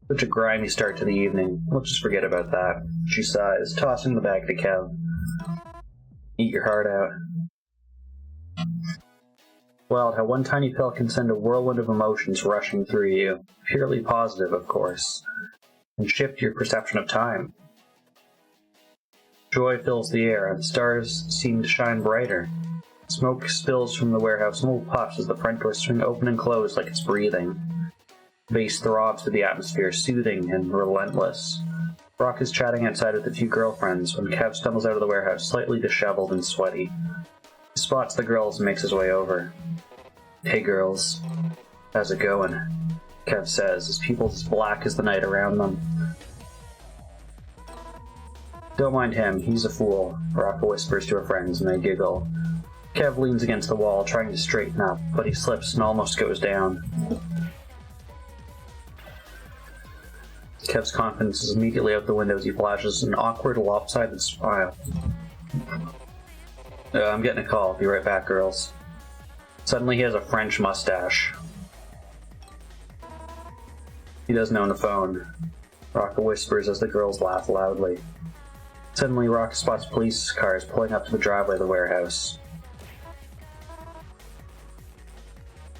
[SPEAKER 1] Such a grimy start to the evening. We'll just forget about that. She sighs, tossing the bag to Kev. Eat your heart out. Wild how one tiny pill can send a whirlwind of emotions rushing through you. Purely positive, of course. And shift your perception of time. Joy fills the air, and the stars seem to shine brighter. Smoke spills from the warehouse in little puffs as the front doors swing open and close like it's breathing. Bass throbs through the atmosphere, soothing and relentless. Brock is chatting outside with a few girlfriends when Kev stumbles out of the warehouse, slightly disheveled and sweaty. He spots the girls and makes his way over. Hey girls, how's it going? Kev says, his pupils as black as the night around them. Don't mind him, he's a fool, Rakka whispers to her friends and they giggle. Kev leans against the wall, trying to straighten up, but he slips and almost goes down. Kev's confidence is immediately out the window as he flashes an awkward, lopsided smile. I'm getting a call. Be right back, girls. Suddenly he has a French mustache. He doesn't own a phone. Rakka whispers as the girls laugh loudly. Suddenly, Rakka spots police cars pulling up to the driveway of the warehouse.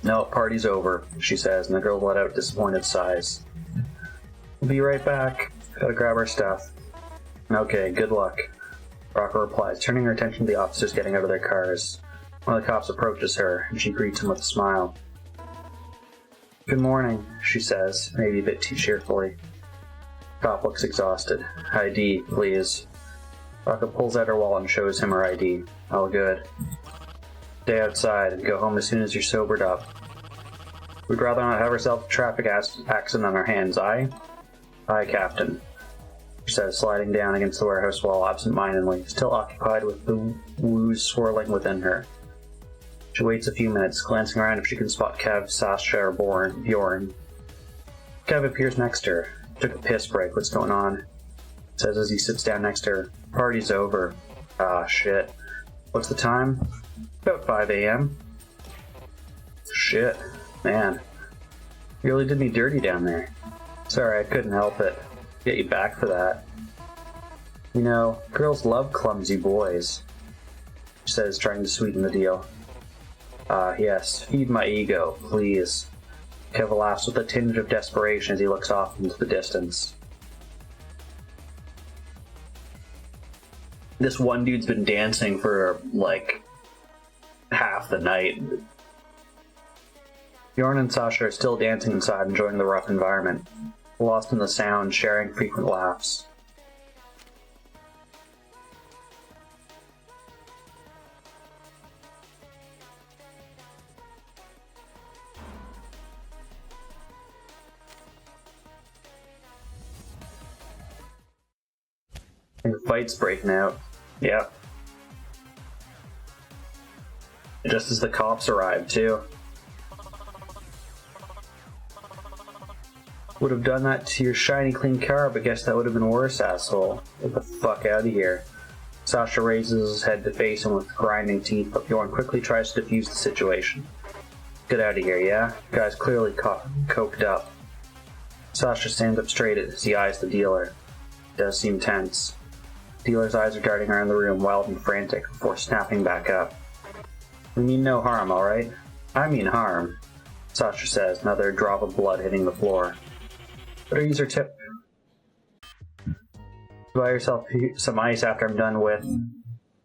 [SPEAKER 1] No, party's over, she says, and the girls let out disappointed sighs. We'll be right back. Gotta grab our stuff. Okay, good luck. Rakka replies, turning her attention to the officers getting out of their cars. One of the cops approaches her, and she greets him with a smile. Good morning, she says, maybe a bit too cheerfully. The cop looks exhausted. ID, please. Rakka pulls out her wallet and shows him her ID. All good. Stay outside and go home as soon as you're sobered up. We'd rather not have ourselves a traffic accident on our hands, aye? Aye, Captain, she says, sliding down against the warehouse wall absent-mindedly, still occupied with the woos swirling within her. She waits a few minutes, glancing around if she can spot Kev, Sasha, or Bjorn. Kev appears next to her. Took a piss break, what's going on? Says as he sits down next to her. Party's over. Ah, shit. What's the time? About 5 a.m. Shit. Man. You really did me dirty down there. Sorry, I couldn't help it. Get you back for that. You know, girls love clumsy boys, she says, trying to sweeten the deal. Ah, yes. Feed my ego, please. Kev laughs with a tinge of desperation as he looks off into the distance. This one dude's been dancing for, like, half the night. Bjorn and Sasha are still dancing inside, enjoying the rough environment, lost in the sound, sharing frequent laughs. And the fight's breaking out. Yep. Just as the cops arrive, too. Would have done that to your shiny clean car, but guess that would have been worse, asshole. Get the fuck out of here. Sasha raises his head to face him with grinding teeth, but Bjorn quickly tries to defuse the situation. Get out of here, yeah? Guy's clearly coked up. Sasha stands up straight as he eyes the dealer. He does seem tense. The dealer's eyes are darting around the room, wild and frantic, before snapping back up. We mean no harm, alright? I mean harm, Sasha says, another drop of blood hitting the floor. Better use her tip. Buy yourself some ice after I'm done with.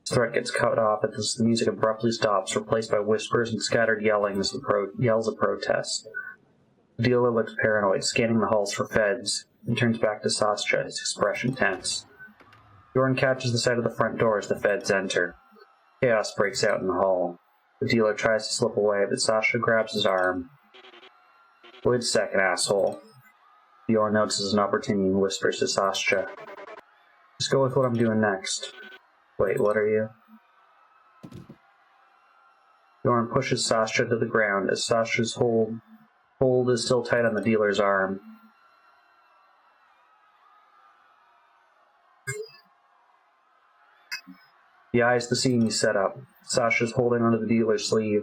[SPEAKER 1] His threat gets cut off as the music abruptly stops, replaced by whispers and scattered yelling as yells of protest. The dealer looks paranoid, scanning the halls for feds, and turns back to Sascha, his expression tense. Bjorn catches the sight of the front door as the feds enter. Chaos breaks out in the hall. The dealer tries to slip away, but Sascha grabs his arm. Wait a second, asshole. Bjorn notices an opportunity and whispers to Sascha. Just go with what I'm doing next. Wait, what are you? Bjorn pushes Sascha to the ground as Sascha's hold is still tight on the dealer's arm. He eyes the scene he's set up. Sascha's holding onto the dealer's sleeve.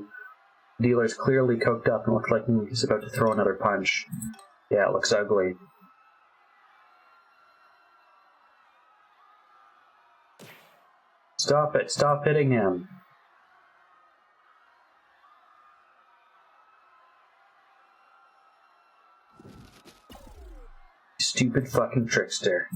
[SPEAKER 1] The dealer's clearly coked up and looks like he's about to throw another punch. Yeah, it looks ugly. Stop it! Stop hitting him! Stupid fucking trickster.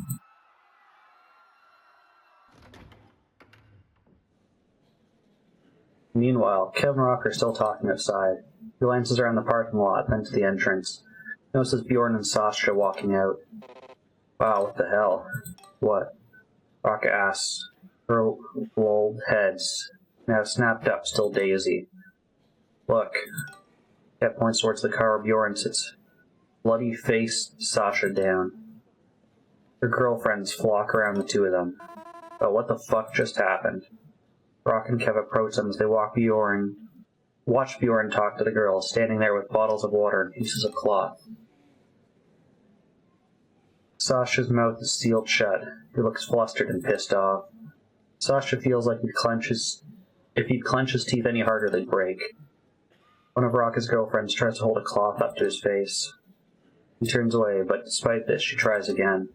[SPEAKER 1] Meanwhile, Kev and Rakka are still talking outside. He glances around the parking lot, then to the entrance. He notices Bjorn and Sascha walking out. Wow, what the hell? What? Rakka asks. Her lulled heads, now snapped up, still daisy. Look. Kev points towards the car where Bjorn sits, bloody-faced Sascha down. Her girlfriends flock around the two of them. But what the fuck just happened? Rakka and Kev approach them as they watch Bjorn talk to the girl, standing there with bottles of water and pieces of cloth. Sascha's mouth is sealed shut. He looks flustered and pissed off. Sascha feels like if he'd clench his teeth any harder, they'd break. One of Rakka's girlfriends tries to hold a cloth up to his face. He turns away, but despite this, she tries again.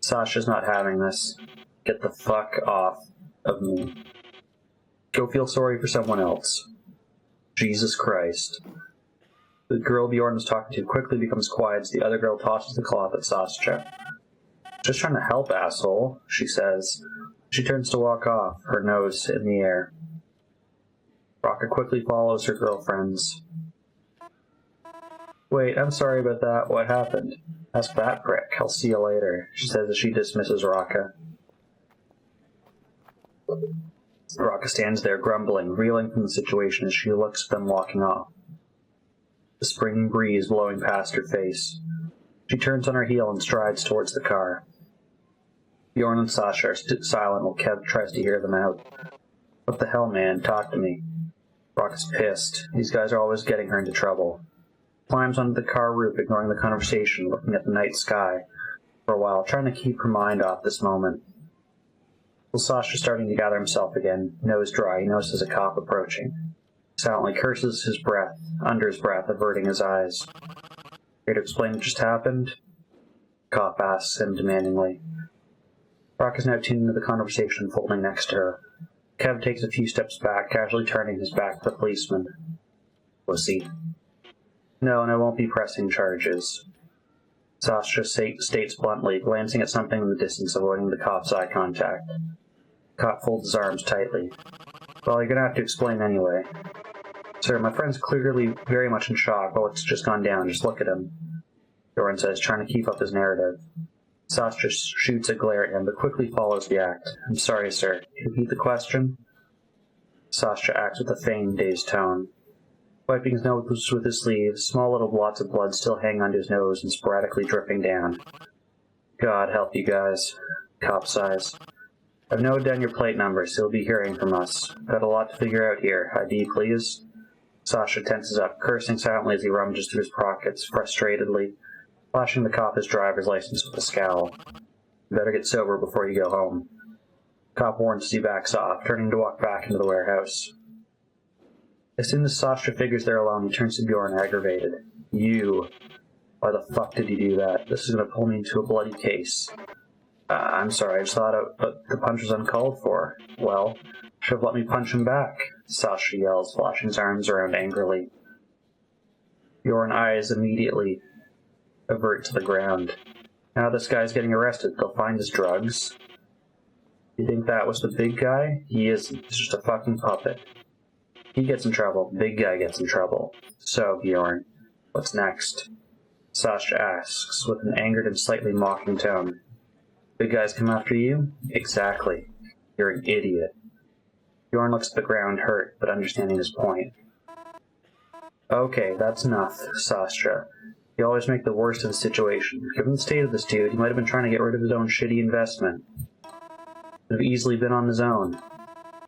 [SPEAKER 1] Sascha's not having this. Get the fuck off of me. Go feel sorry for someone else. Jesus Christ. The girl Bjorn was talking to quickly becomes quiet as the other girl tosses the cloth at Sascha. Just trying to help, asshole, she says. She turns to walk off, her nose in the air. Rakka quickly follows her girlfriends. Wait, I'm sorry about that. What happened? Ask that prick. I'll see you later, she says as she dismisses Rakka. Rakka stands there grumbling, reeling from the situation as she looks at them walking off. The spring breeze blowing past her face. She turns on her heel and strides towards the car. Bjorn and Sascha are silent while Kev tries to hear them out. What the hell, man? Talk to me. Rakka's pissed. These guys are always getting her into trouble. Climbs onto the car roof, ignoring the conversation, looking at the night sky for a while, trying to keep her mind off this moment. While Sascha's starting to gather himself again, nose dry, he notices a cop approaching. He silently curses under his breath, averting his eyes. Here to explain what just happened? The cop asks him demandingly. Rakka's now tuned into the conversation, folding next to her. Kev takes a few steps back, casually turning his back to the policeman. Pussy. No, and I won't be pressing charges. Sascha states bluntly, glancing at something in the distance, avoiding the cop's eye contact. The cop folds his arms tightly. Well, you're gonna have to explain anyway. Sir, my friend's clearly very much in shock. What's just gone down? Just look at him, Bjorn says, trying to keep up his narrative. Sascha shoots a glare at him, but quickly follows the act. I'm sorry, sir. Can you repeat the question? Sascha acts with a feigned, dazed tone. Wiping his nose with his sleeve, small little blots of blood still hang under his nose and sporadically dripping down. God help you guys. Cop sighs. I've noted down your plate number, so you'll be hearing from us. Got a lot to figure out here. ID, please. Sascha tenses up, cursing silently as he rummages through his pockets, frustratedly, flashing the cop his driver's license with a scowl. You better get sober before you go home. Cop warns as he backs off, turning to walk back into the warehouse. As soon as Sascha figures they're alone, he turns to Bjorn, aggravated. You. Why the fuck did you do that? This is going to pull me into a bloody case. I'm sorry, I just thought the punch was uncalled for. Well, should have let me punch him back, Sascha yells, flashing his arms around angrily. Bjorn's eyes immediately avert to the ground. Now this guy's getting arrested. They'll find his drugs. You think that was the big guy? He isn't. He's just a fucking puppet. He gets in trouble. Big guy gets in trouble. So, Bjorn, what's next? Sasha asks, with an angered and slightly mocking tone. Big guys come after you? Exactly. You're an idiot. Bjorn looks at the ground, hurt, but understanding his point. Okay, that's enough, Sasha. You always make the worst of the situation. Given the state of this dude, he might have been trying to get rid of his own shitty investment. Could have easily been on his own.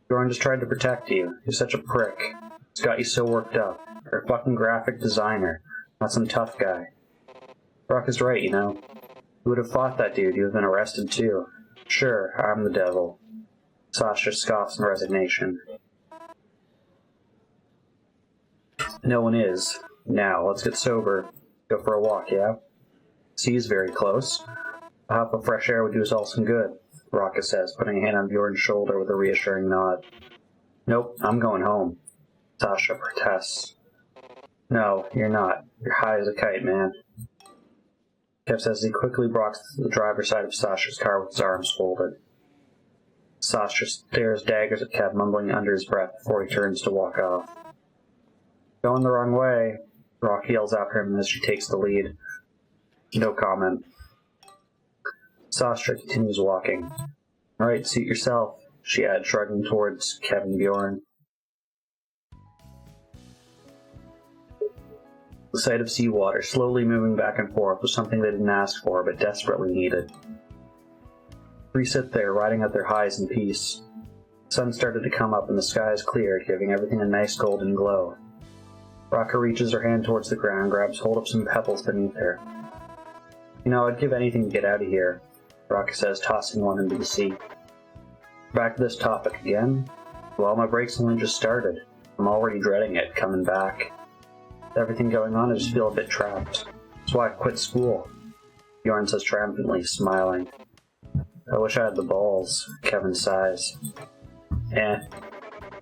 [SPEAKER 1] Bjorn just tried to protect you. You're such a prick. It's got you so worked up. You're a fucking graphic designer, not some tough guy. Brock is right, you know. You would have fought that dude, you would have been arrested too. Sure, I'm the devil. Sasha scoffs in resignation. No one is. Now, let's get sober. Go for a walk, yeah? Sea's very close. A huff of fresh air would do us all some good, Rakka says, putting a hand on Bjorn's shoulder with a reassuring nod. Nope, I'm going home. Sasha protests. No, you're not. You're high as a kite, man. Kev says he quickly walks to the driver's side of Sasha's car with his arms folded. Sasha stares daggers at Kev, mumbling under his breath before he turns to walk off. Going the wrong way, Rock yells after him as she takes the lead. No comment. Sasha continues walking. Alright, suit yourself, she adds, shrugging towards Kev and Bjorn. The sight of seawater slowly moving back and forth was something they didn't ask for, but desperately needed. Three sit there, riding out their highs in peace. The sun started to come up and the skies cleared, giving everything a nice golden glow. Rakka reaches her hand towards the ground, grabs hold of some pebbles beneath her. You know, I'd give anything to get out of here, Rakka says, tossing one into the sea. Back to this topic again? Well, my break's only just started. I'm already dreading it, coming back. With everything going on, I just feel a bit trapped. That's why I quit school, Bjorn says triumphantly, smiling. I wish I had the balls, Kevin sighs.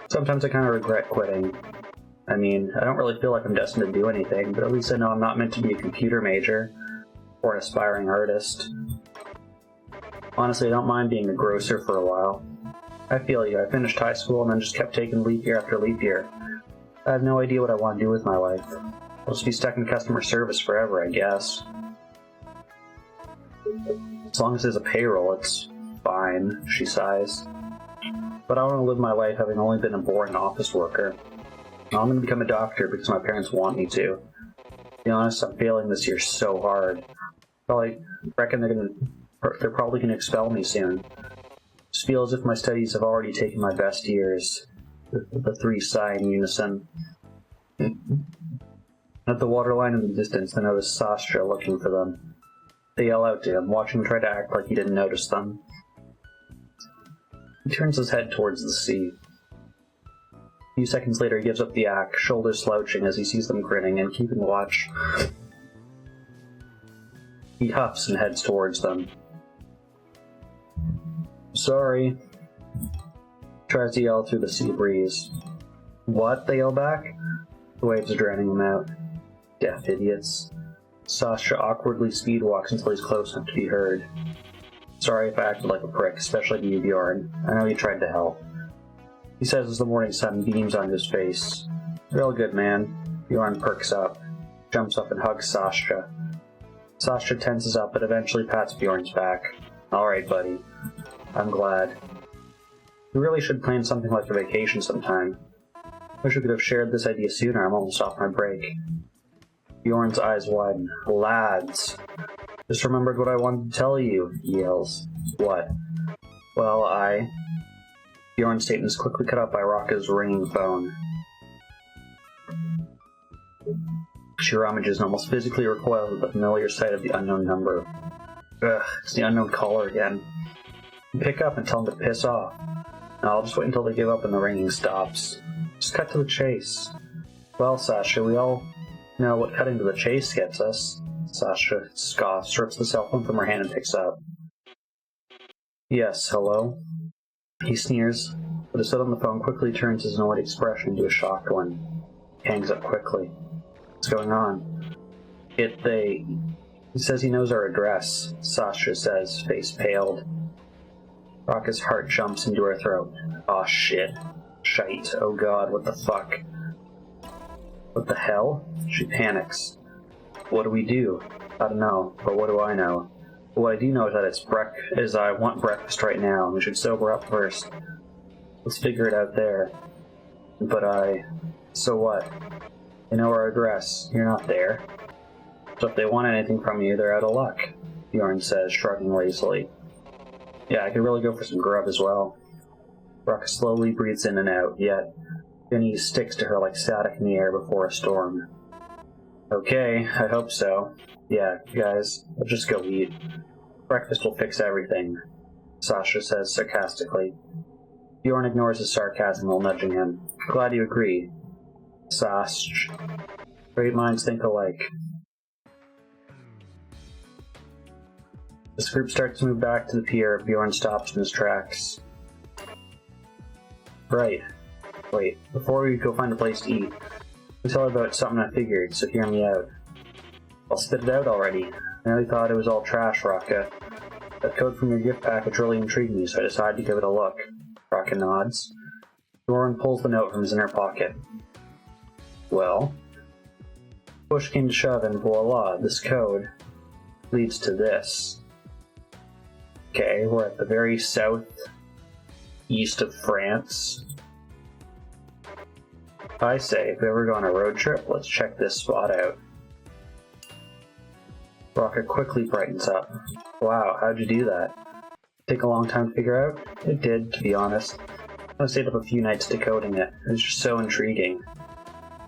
[SPEAKER 1] Sometimes I kind of regret quitting. I mean, I don't really feel like I'm destined to do anything, but at least I know I'm not meant to be a computer major or an aspiring artist. Honestly, I don't mind being a grocer for a while. I feel you. I finished high school and then just kept taking leap year after leap year. I have no idea what I want to do with my life. I'll just be stuck in customer service forever, I guess. As long as there's a payroll, it's fine, she sighs. But I want to live my life having only been a boring office worker. I'm going to become a doctor because my parents want me to. To be honest, I'm failing this year so hard. I reckon they're probably going to expel me soon. Just feel as if my studies have already taken my best years. The three sigh in unison. At the waterline in the distance, they notice Sasha looking for them. They yell out to him, watching him try to act like he didn't notice them. He turns his head towards the sea. A few seconds later, he gives up the act, shoulders slouching as he sees them grinning and keeping watch. He huffs and heads towards them. Sorry. Tries to yell through the sea breeze. What? They yell back. The waves are drowning them out. Deaf idiots. Sasha awkwardly speedwalks until he's close enough to be heard. Sorry if I acted like a prick, especially to you, Bjorn. I know you tried to help. He says as the morning sun beams on his face. Real good, man. Bjorn perks up, jumps up and hugs Sasha. Sasha tenses up but eventually pats Bjorn's back. Alright, buddy. I'm glad. We really should plan something like a vacation sometime. Wish we could have shared this idea sooner. I'm almost off my break. Bjorn's eyes widen. Lads! Just remembered what I wanted to tell you, he yells. What? Well, Bjorn's statement is quickly cut up by Rakka's ringing phone. She rummages and almost physically recoils at the familiar sight of the unknown number. Ugh, it's the unknown caller again. You pick up and tell them to piss off. No, I'll just wait until they give up and the ringing stops. Just cut to the chase. Well, Sasha, we all know what cutting to the chase gets us. Sasha scoffs, rips the cell phone from her hand and picks up. Yes, hello? He sneers, but his foot on the phone quickly turns his annoyed expression into a shocked one. He hangs up quickly. What's going on? He says he knows our address, Sasha says, face paled. Rakka's heart jumps into her throat. Aw, shit. Shite. Oh god, what the fuck? What the hell? She panics. What do we do? I don't know, but what do I know? But what I do know is that I want breakfast right now, and we should sober up first. Let's figure it out there. So what? They know our address. You're not there. So if they want anything from you, they're out of luck, Bjorn says, shrugging lazily. Yeah, I could really go for some grub as well. Rakka slowly breathes in and out, yet Vinny sticks to her like static in the air before a storm. Okay, I hope so. Yeah, guys, let's just go eat. Breakfast will fix everything, Sasha says sarcastically. Bjorn ignores his sarcasm while nudging him. Glad you agree, Sash. Great minds think alike. This group starts to move back to the pier. Bjorn stops in his tracks. Right. Wait, before we go find a place to eat, I'll tell you about something I figured, so hear me out. I'll spit it out already. I really thought it was all trash, Rakka. That code from your gift package really intrigued me, so I decided to give it a look. Rakka nods. Bjorn pulls the note from his inner pocket. Well, push came to shove and voila, this code leads to this. Okay, we're at the very southeast of France. I say, if we ever go on a road trip, let's check this spot out. Rakka quickly brightens up. Wow, how'd you do that? Take a long time to figure out? It did, to be honest. I stayed up a few nights decoding it. It was just so intriguing.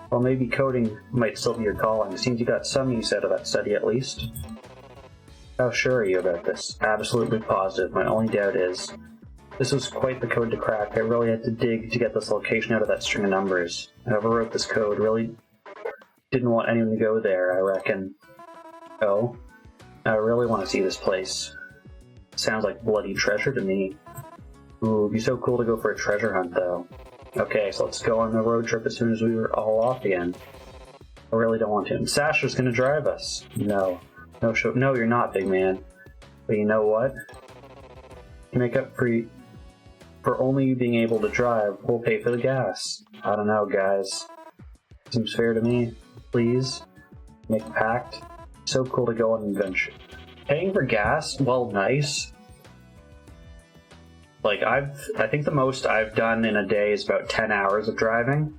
[SPEAKER 1] Well, maybe coding might still be your calling. Seems you got some use out of that study at least. How sure are you about this? Absolutely positive. My only doubt is, this was quite the code to crack. I really had to dig to get this location out of that string of numbers. Whoever wrote this code really didn't want anyone to go there, I reckon. Oh? I really want to see this place. Sounds like bloody treasure to me. Ooh, it'd be so cool to go for a treasure hunt, though. Okay, so let's go on the road trip as soon as we were all off again. I really don't want to. And Sasha's gonna drive us. No, you're not, big man. But you know what? To make up for only being able to drive, we'll pay for the gas. I don't know, guys. Seems fair to me. Please, make a pact. So cool to go on an adventure. Paying for gas? Well, nice. Like, I think the most I've done in a day is about 10 hours of driving.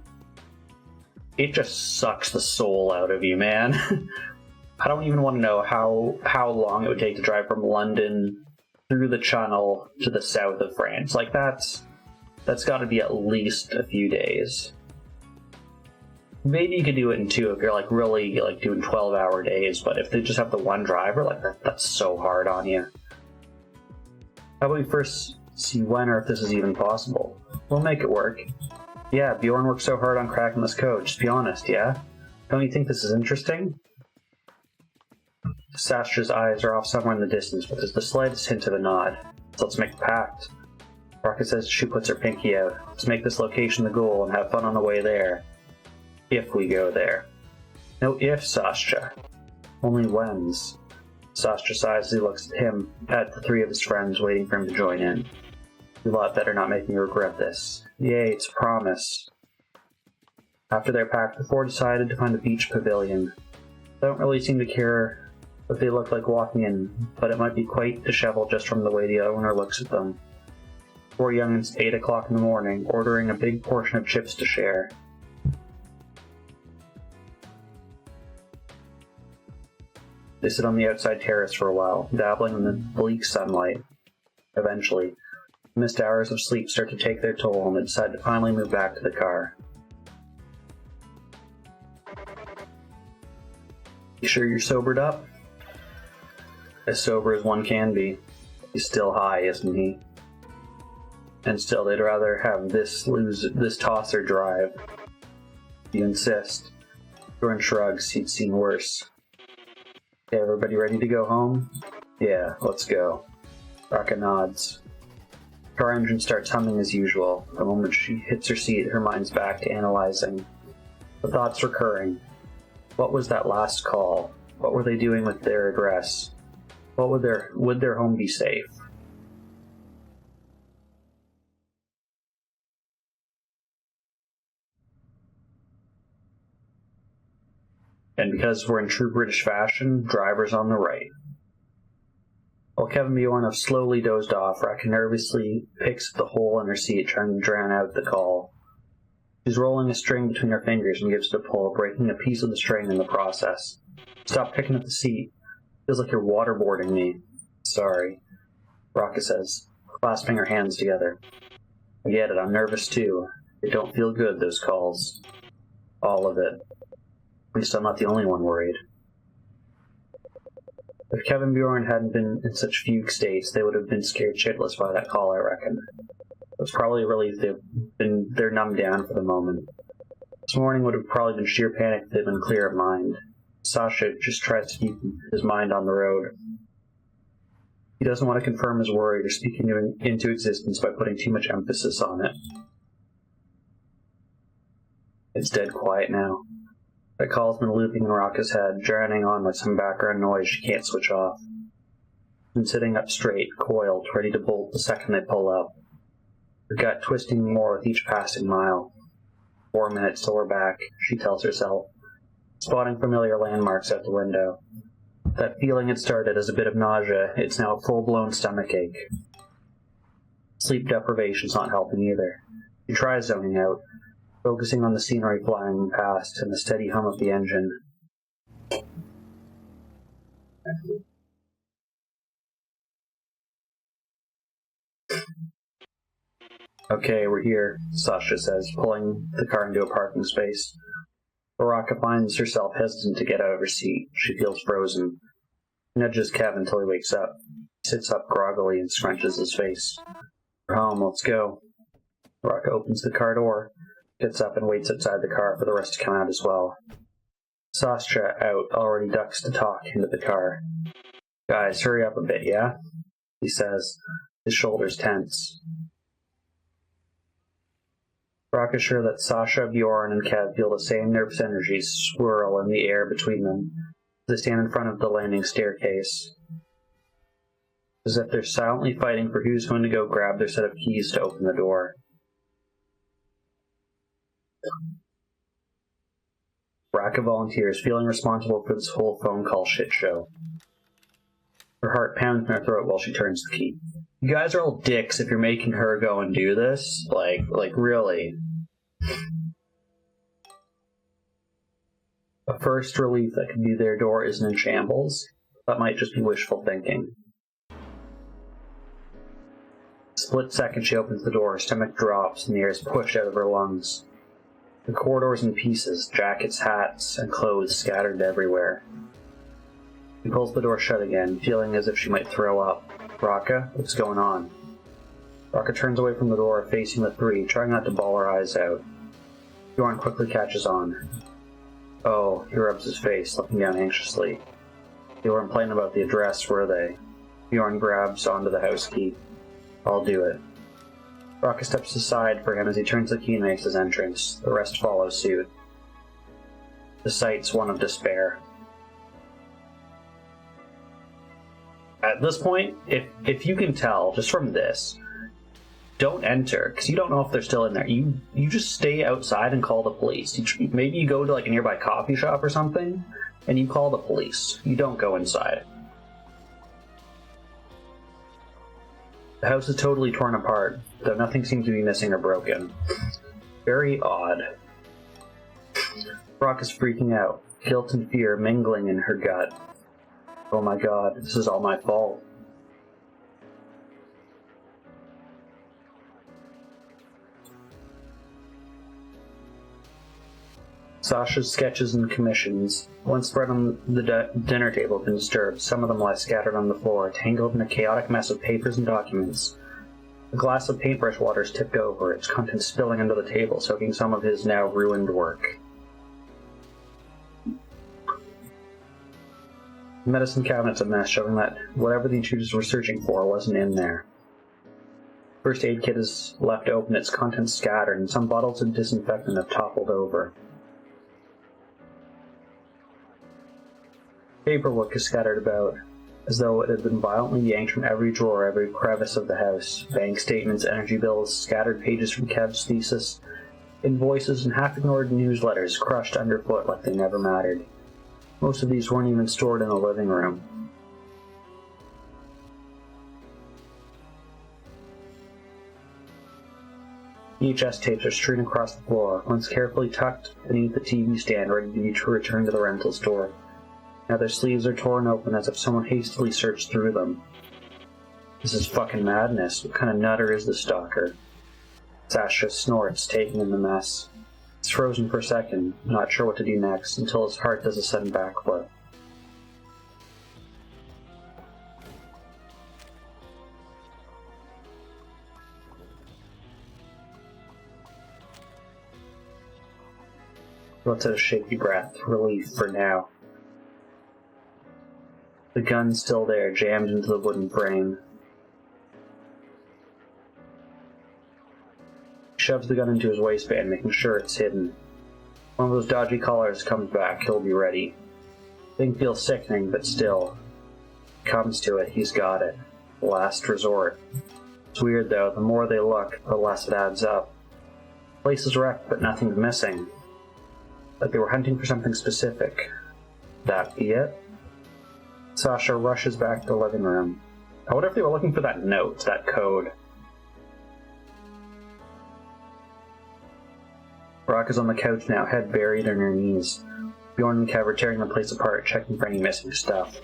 [SPEAKER 1] It just sucks the soul out of you, man. I don't even want to know how long it would take to drive from London through the Channel to the south of France. Like, that's got to be at least a few days. Maybe you could do it in two if you're like really like doing 12-hour days, but if they just have the one driver, like that's so hard on you. How about we first see when or if this is even possible? We'll make it work. Yeah, Bjorn worked so hard on cracking this code, just be honest, yeah? Don't you think this is interesting? Sasha's eyes are off somewhere in the distance, but there's the slightest hint of a nod. So let's make a pact. Rakka says she puts her pinky out. Let's make this location the goal and have fun on the way there. If we go there. No if, Sasha. Only whens. Sasha sighs as he looks at the three of his friends waiting for him to join in. You lot better not make me regret this. Yay, it's a promise. After their pact, the four decided to find a beach pavilion. They don't really seem to care what they look like walking in, but it might be quite disheveled just from the way the owner looks at them. Four young'uns, 8 o'clock in the morning, ordering a big portion of chips to share. They sit on the outside terrace for a while, dabbling in the bleak sunlight. Eventually, the missed hours of sleep start to take their toll, and they decide to finally move back to the car. You sure you're sobered up? As sober as one can be. He's still high, isn't he? And still, they'd rather have this tosser drive. You insist. Bjorn shrugs, he'd seen worse. Okay, everybody ready to go home? Yeah, let's go. Rakka nods. Car engine starts humming as usual. The moment she hits her seat, her mind's back to analyzing. The thoughts recurring. What was that last call? What were they doing with their address? Would their home be safe? And because we're in true British fashion, driver's on the right. While Kevin Bjorn slowly dozed off, Rakka nervously picks at the hole in her seat, trying to drown out the call. She's rolling a string between her fingers and gives it a pull, breaking a piece of the string in the process. Stop picking at the seat. Feels like you're waterboarding me. Sorry, Rakka says, clasping her hands together. I get it, I'm nervous too. They don't feel good, those calls. All of it. At least I'm not the only one worried. If Kevin Bjorn hadn't been in such fugue states, they would have been scared shitless by that call, I reckon. It was probably a relief they're numbed down for the moment. This morning would have probably been sheer panic if they'd been clear of mind. Sasha just tries to keep his mind on the road. He doesn't want to confirm his worry or speak into existence by putting too much emphasis on it. It's dead quiet now. That call's been looping in Rakka's head, drowning on like some background noise she can't switch off. She's been sitting up straight, coiled, ready to bolt the second they pull up. Her gut twisting more with each passing mile. 4 minutes till we're back, she tells herself, spotting familiar landmarks out the window. That feeling had started as a bit of nausea, it's now a full-blown stomachache. Sleep deprivation's not helping either. She tries zoning out, focusing on the scenery flying past and the steady hum of the engine. Okay, we're here, Sasha says, pulling the car into a parking space. Rakka finds herself hesitant to get out of her seat. She feels frozen. She nudges Kevin until he wakes up. He sits up groggily and scrunches his face. We're home, let's go. Rakka opens the car door, gets up and waits outside the car for the rest to come out as well. Sasha, out, already ducks to talk into the car. Guys, hurry up a bit, yeah? He says, his shoulders tense. Rakka's sure that Sasha, Bjorn, and Kev feel the same nervous energies swirl in the air between them as they stand in front of the landing staircase, as if they're silently fighting for who's going to go grab their set of keys to open the door. Rakka volunteers, feeling responsible for this whole phone call shit show. Her heart pounds in her throat while she turns the key. You guys are all dicks if you're making her go and do this. Like really. A first relief that could be their door isn't in shambles. That might just be wishful thinking. Split second she opens the door, her stomach drops, and the air is pushed out of her lungs. The corridor's in pieces, jackets, hats, and clothes scattered everywhere. She pulls the door shut again, feeling as if she might throw up. Rakka, what's going on? Rakka turns away from the door, facing the three, trying not to bawl her eyes out. Bjorn quickly catches on. Oh, he rubs his face, looking down anxiously. They weren't playing about the address, were they? Bjorn grabs onto the house key. I'll do it. Rakka steps aside for him as he turns the key and makes his entrance. The rest follow suit. The sight's one of despair. At this point, if you can tell, just from this, don't enter, because you don't know if they're still in there. You just stay outside and call the police. Maybe you go to like a nearby coffee shop or something, and you call the police. You don't go inside. The house is totally torn apart, though nothing seems to be missing or broken. Very odd. Brock is freaking out, guilt and fear mingling in her gut. Oh my god, this is all my fault. Sasha's sketches and commissions, once spread on the dinner table, have been disturbed, some of them lie scattered on the floor, tangled in a chaotic mess of papers and documents. A glass of paintbrush water is tipped over, its contents spilling under the table, soaking some of his now ruined work. The medicine cabinet's a mess, showing that whatever the intruders were searching for wasn't in there. First aid kit is left open, its contents scattered, and some bottles of disinfectant have toppled over. Paperwork is scattered about, as though it had been violently yanked from every drawer, every crevice of the house. Bank statements, energy bills, scattered pages from Kev's thesis, invoices, and half-ignored newsletters crushed underfoot like they never mattered. Most of these weren't even stored in the living room. VHS tapes are strewn across the floor, once carefully tucked beneath the TV stand ready to be returned to the rental store. Now their sleeves are torn open as if someone hastily searched through them. This is fucking madness. What kind of nutter is the stalker? Sasha snorts, taking in the mess. He's frozen for a second, not sure what to do next, until his heart does a sudden backflip. Lets out a shaky breath, relief for now. The gun's still there, jammed into the wooden frame. He shoves the gun into his waistband, making sure it's hidden. One of those dodgy callers comes back, he'll be ready. Thing feels sickening, but still. Comes to it, he's got it. Last resort. It's weird though, the more they look, the less it adds up. The place is wrecked, but nothing's missing. Like they were hunting for something specific. That be it? Sasha rushes back to the living room. I wonder if they were looking for that note, that code. Rakka's on the couch now, head buried in her knees. Bjorn and Kev are tearing the place apart, checking for any missing stuff.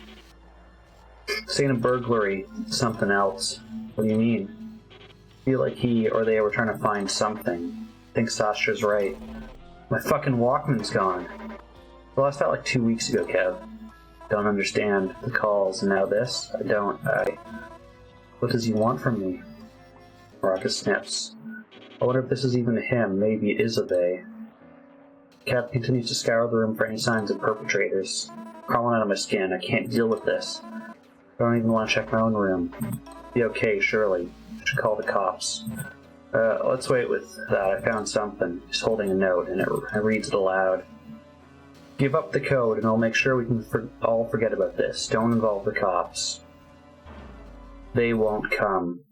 [SPEAKER 1] Saying a burglary, something else. What do you mean? I feel like he or they were trying to find something. I think Sasha's right. My fucking Walkman's gone. I lost that like 2 weeks ago, Kev. Don't understand the calls, and now this? What does he want from me? Rakka sniffs. I wonder if this is even him. Maybe it is a they. Kev continues to scour the room for any signs of perpetrators. Crawling out of my skin. I can't deal with this. I don't even want to check my own room. Be okay, surely. I should call the cops. Let's wait with that. I found something. He's holding a note, and I reads it aloud. Give up the code, and I'll make sure we can all forget about this. Don't involve the cops. They won't come.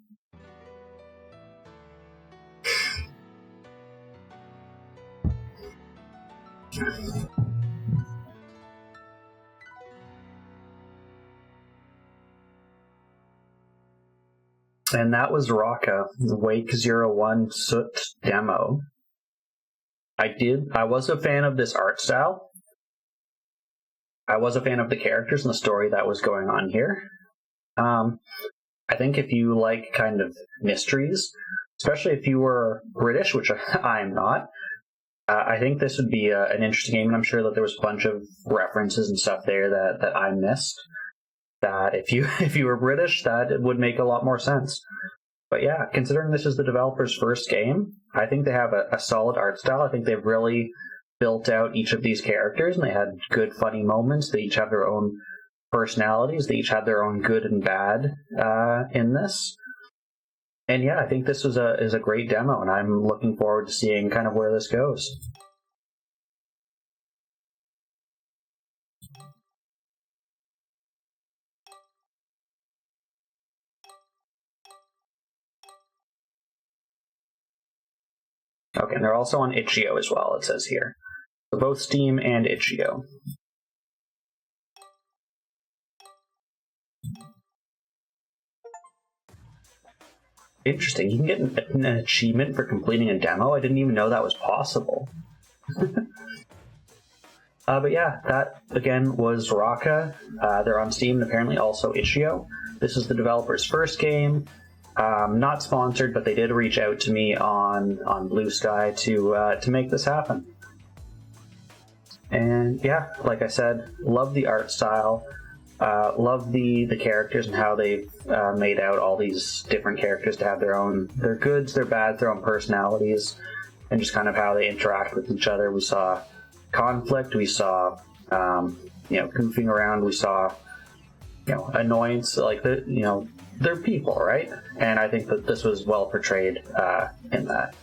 [SPEAKER 1] And that was Rakka, Wake 01 Soot demo. I was a fan of this art style. I was a fan of the characters and the story that was going on here. I think if you like kind of mysteries, especially if you were British, which I'm not, I think this would be an interesting game, and I'm sure that there was a bunch of references and stuff there that I missed. That if you were British, that it would make a lot more sense. But yeah, considering this is the developer's first game, I think they have a solid art style. I think they've really built out each of these characters, and they had good, funny moments. They each have their own personalities. They each had their own good and bad in this. And yeah, I think this is a great demo, and I'm looking forward to seeing kind of where this goes. Okay, and they're also on itch.io as well, it says here. So both Steam and itch.io. Interesting, you can get an achievement for completing a demo? I didn't even know that was possible. But yeah, that again was Rakka. They're on Steam and apparently also itch.io. This is the developer's first game. Not sponsored, but they did reach out to me on Blue Sky to make this happen. And yeah, like I said, love the art style. Love the characters and how they've made out all these different characters to have their goods, their bads, their own personalities, and just kind of how they interact with each other. We saw conflict, we saw goofing around, we saw annoyance. Like they're people, right? And I think that this was well portrayed in that.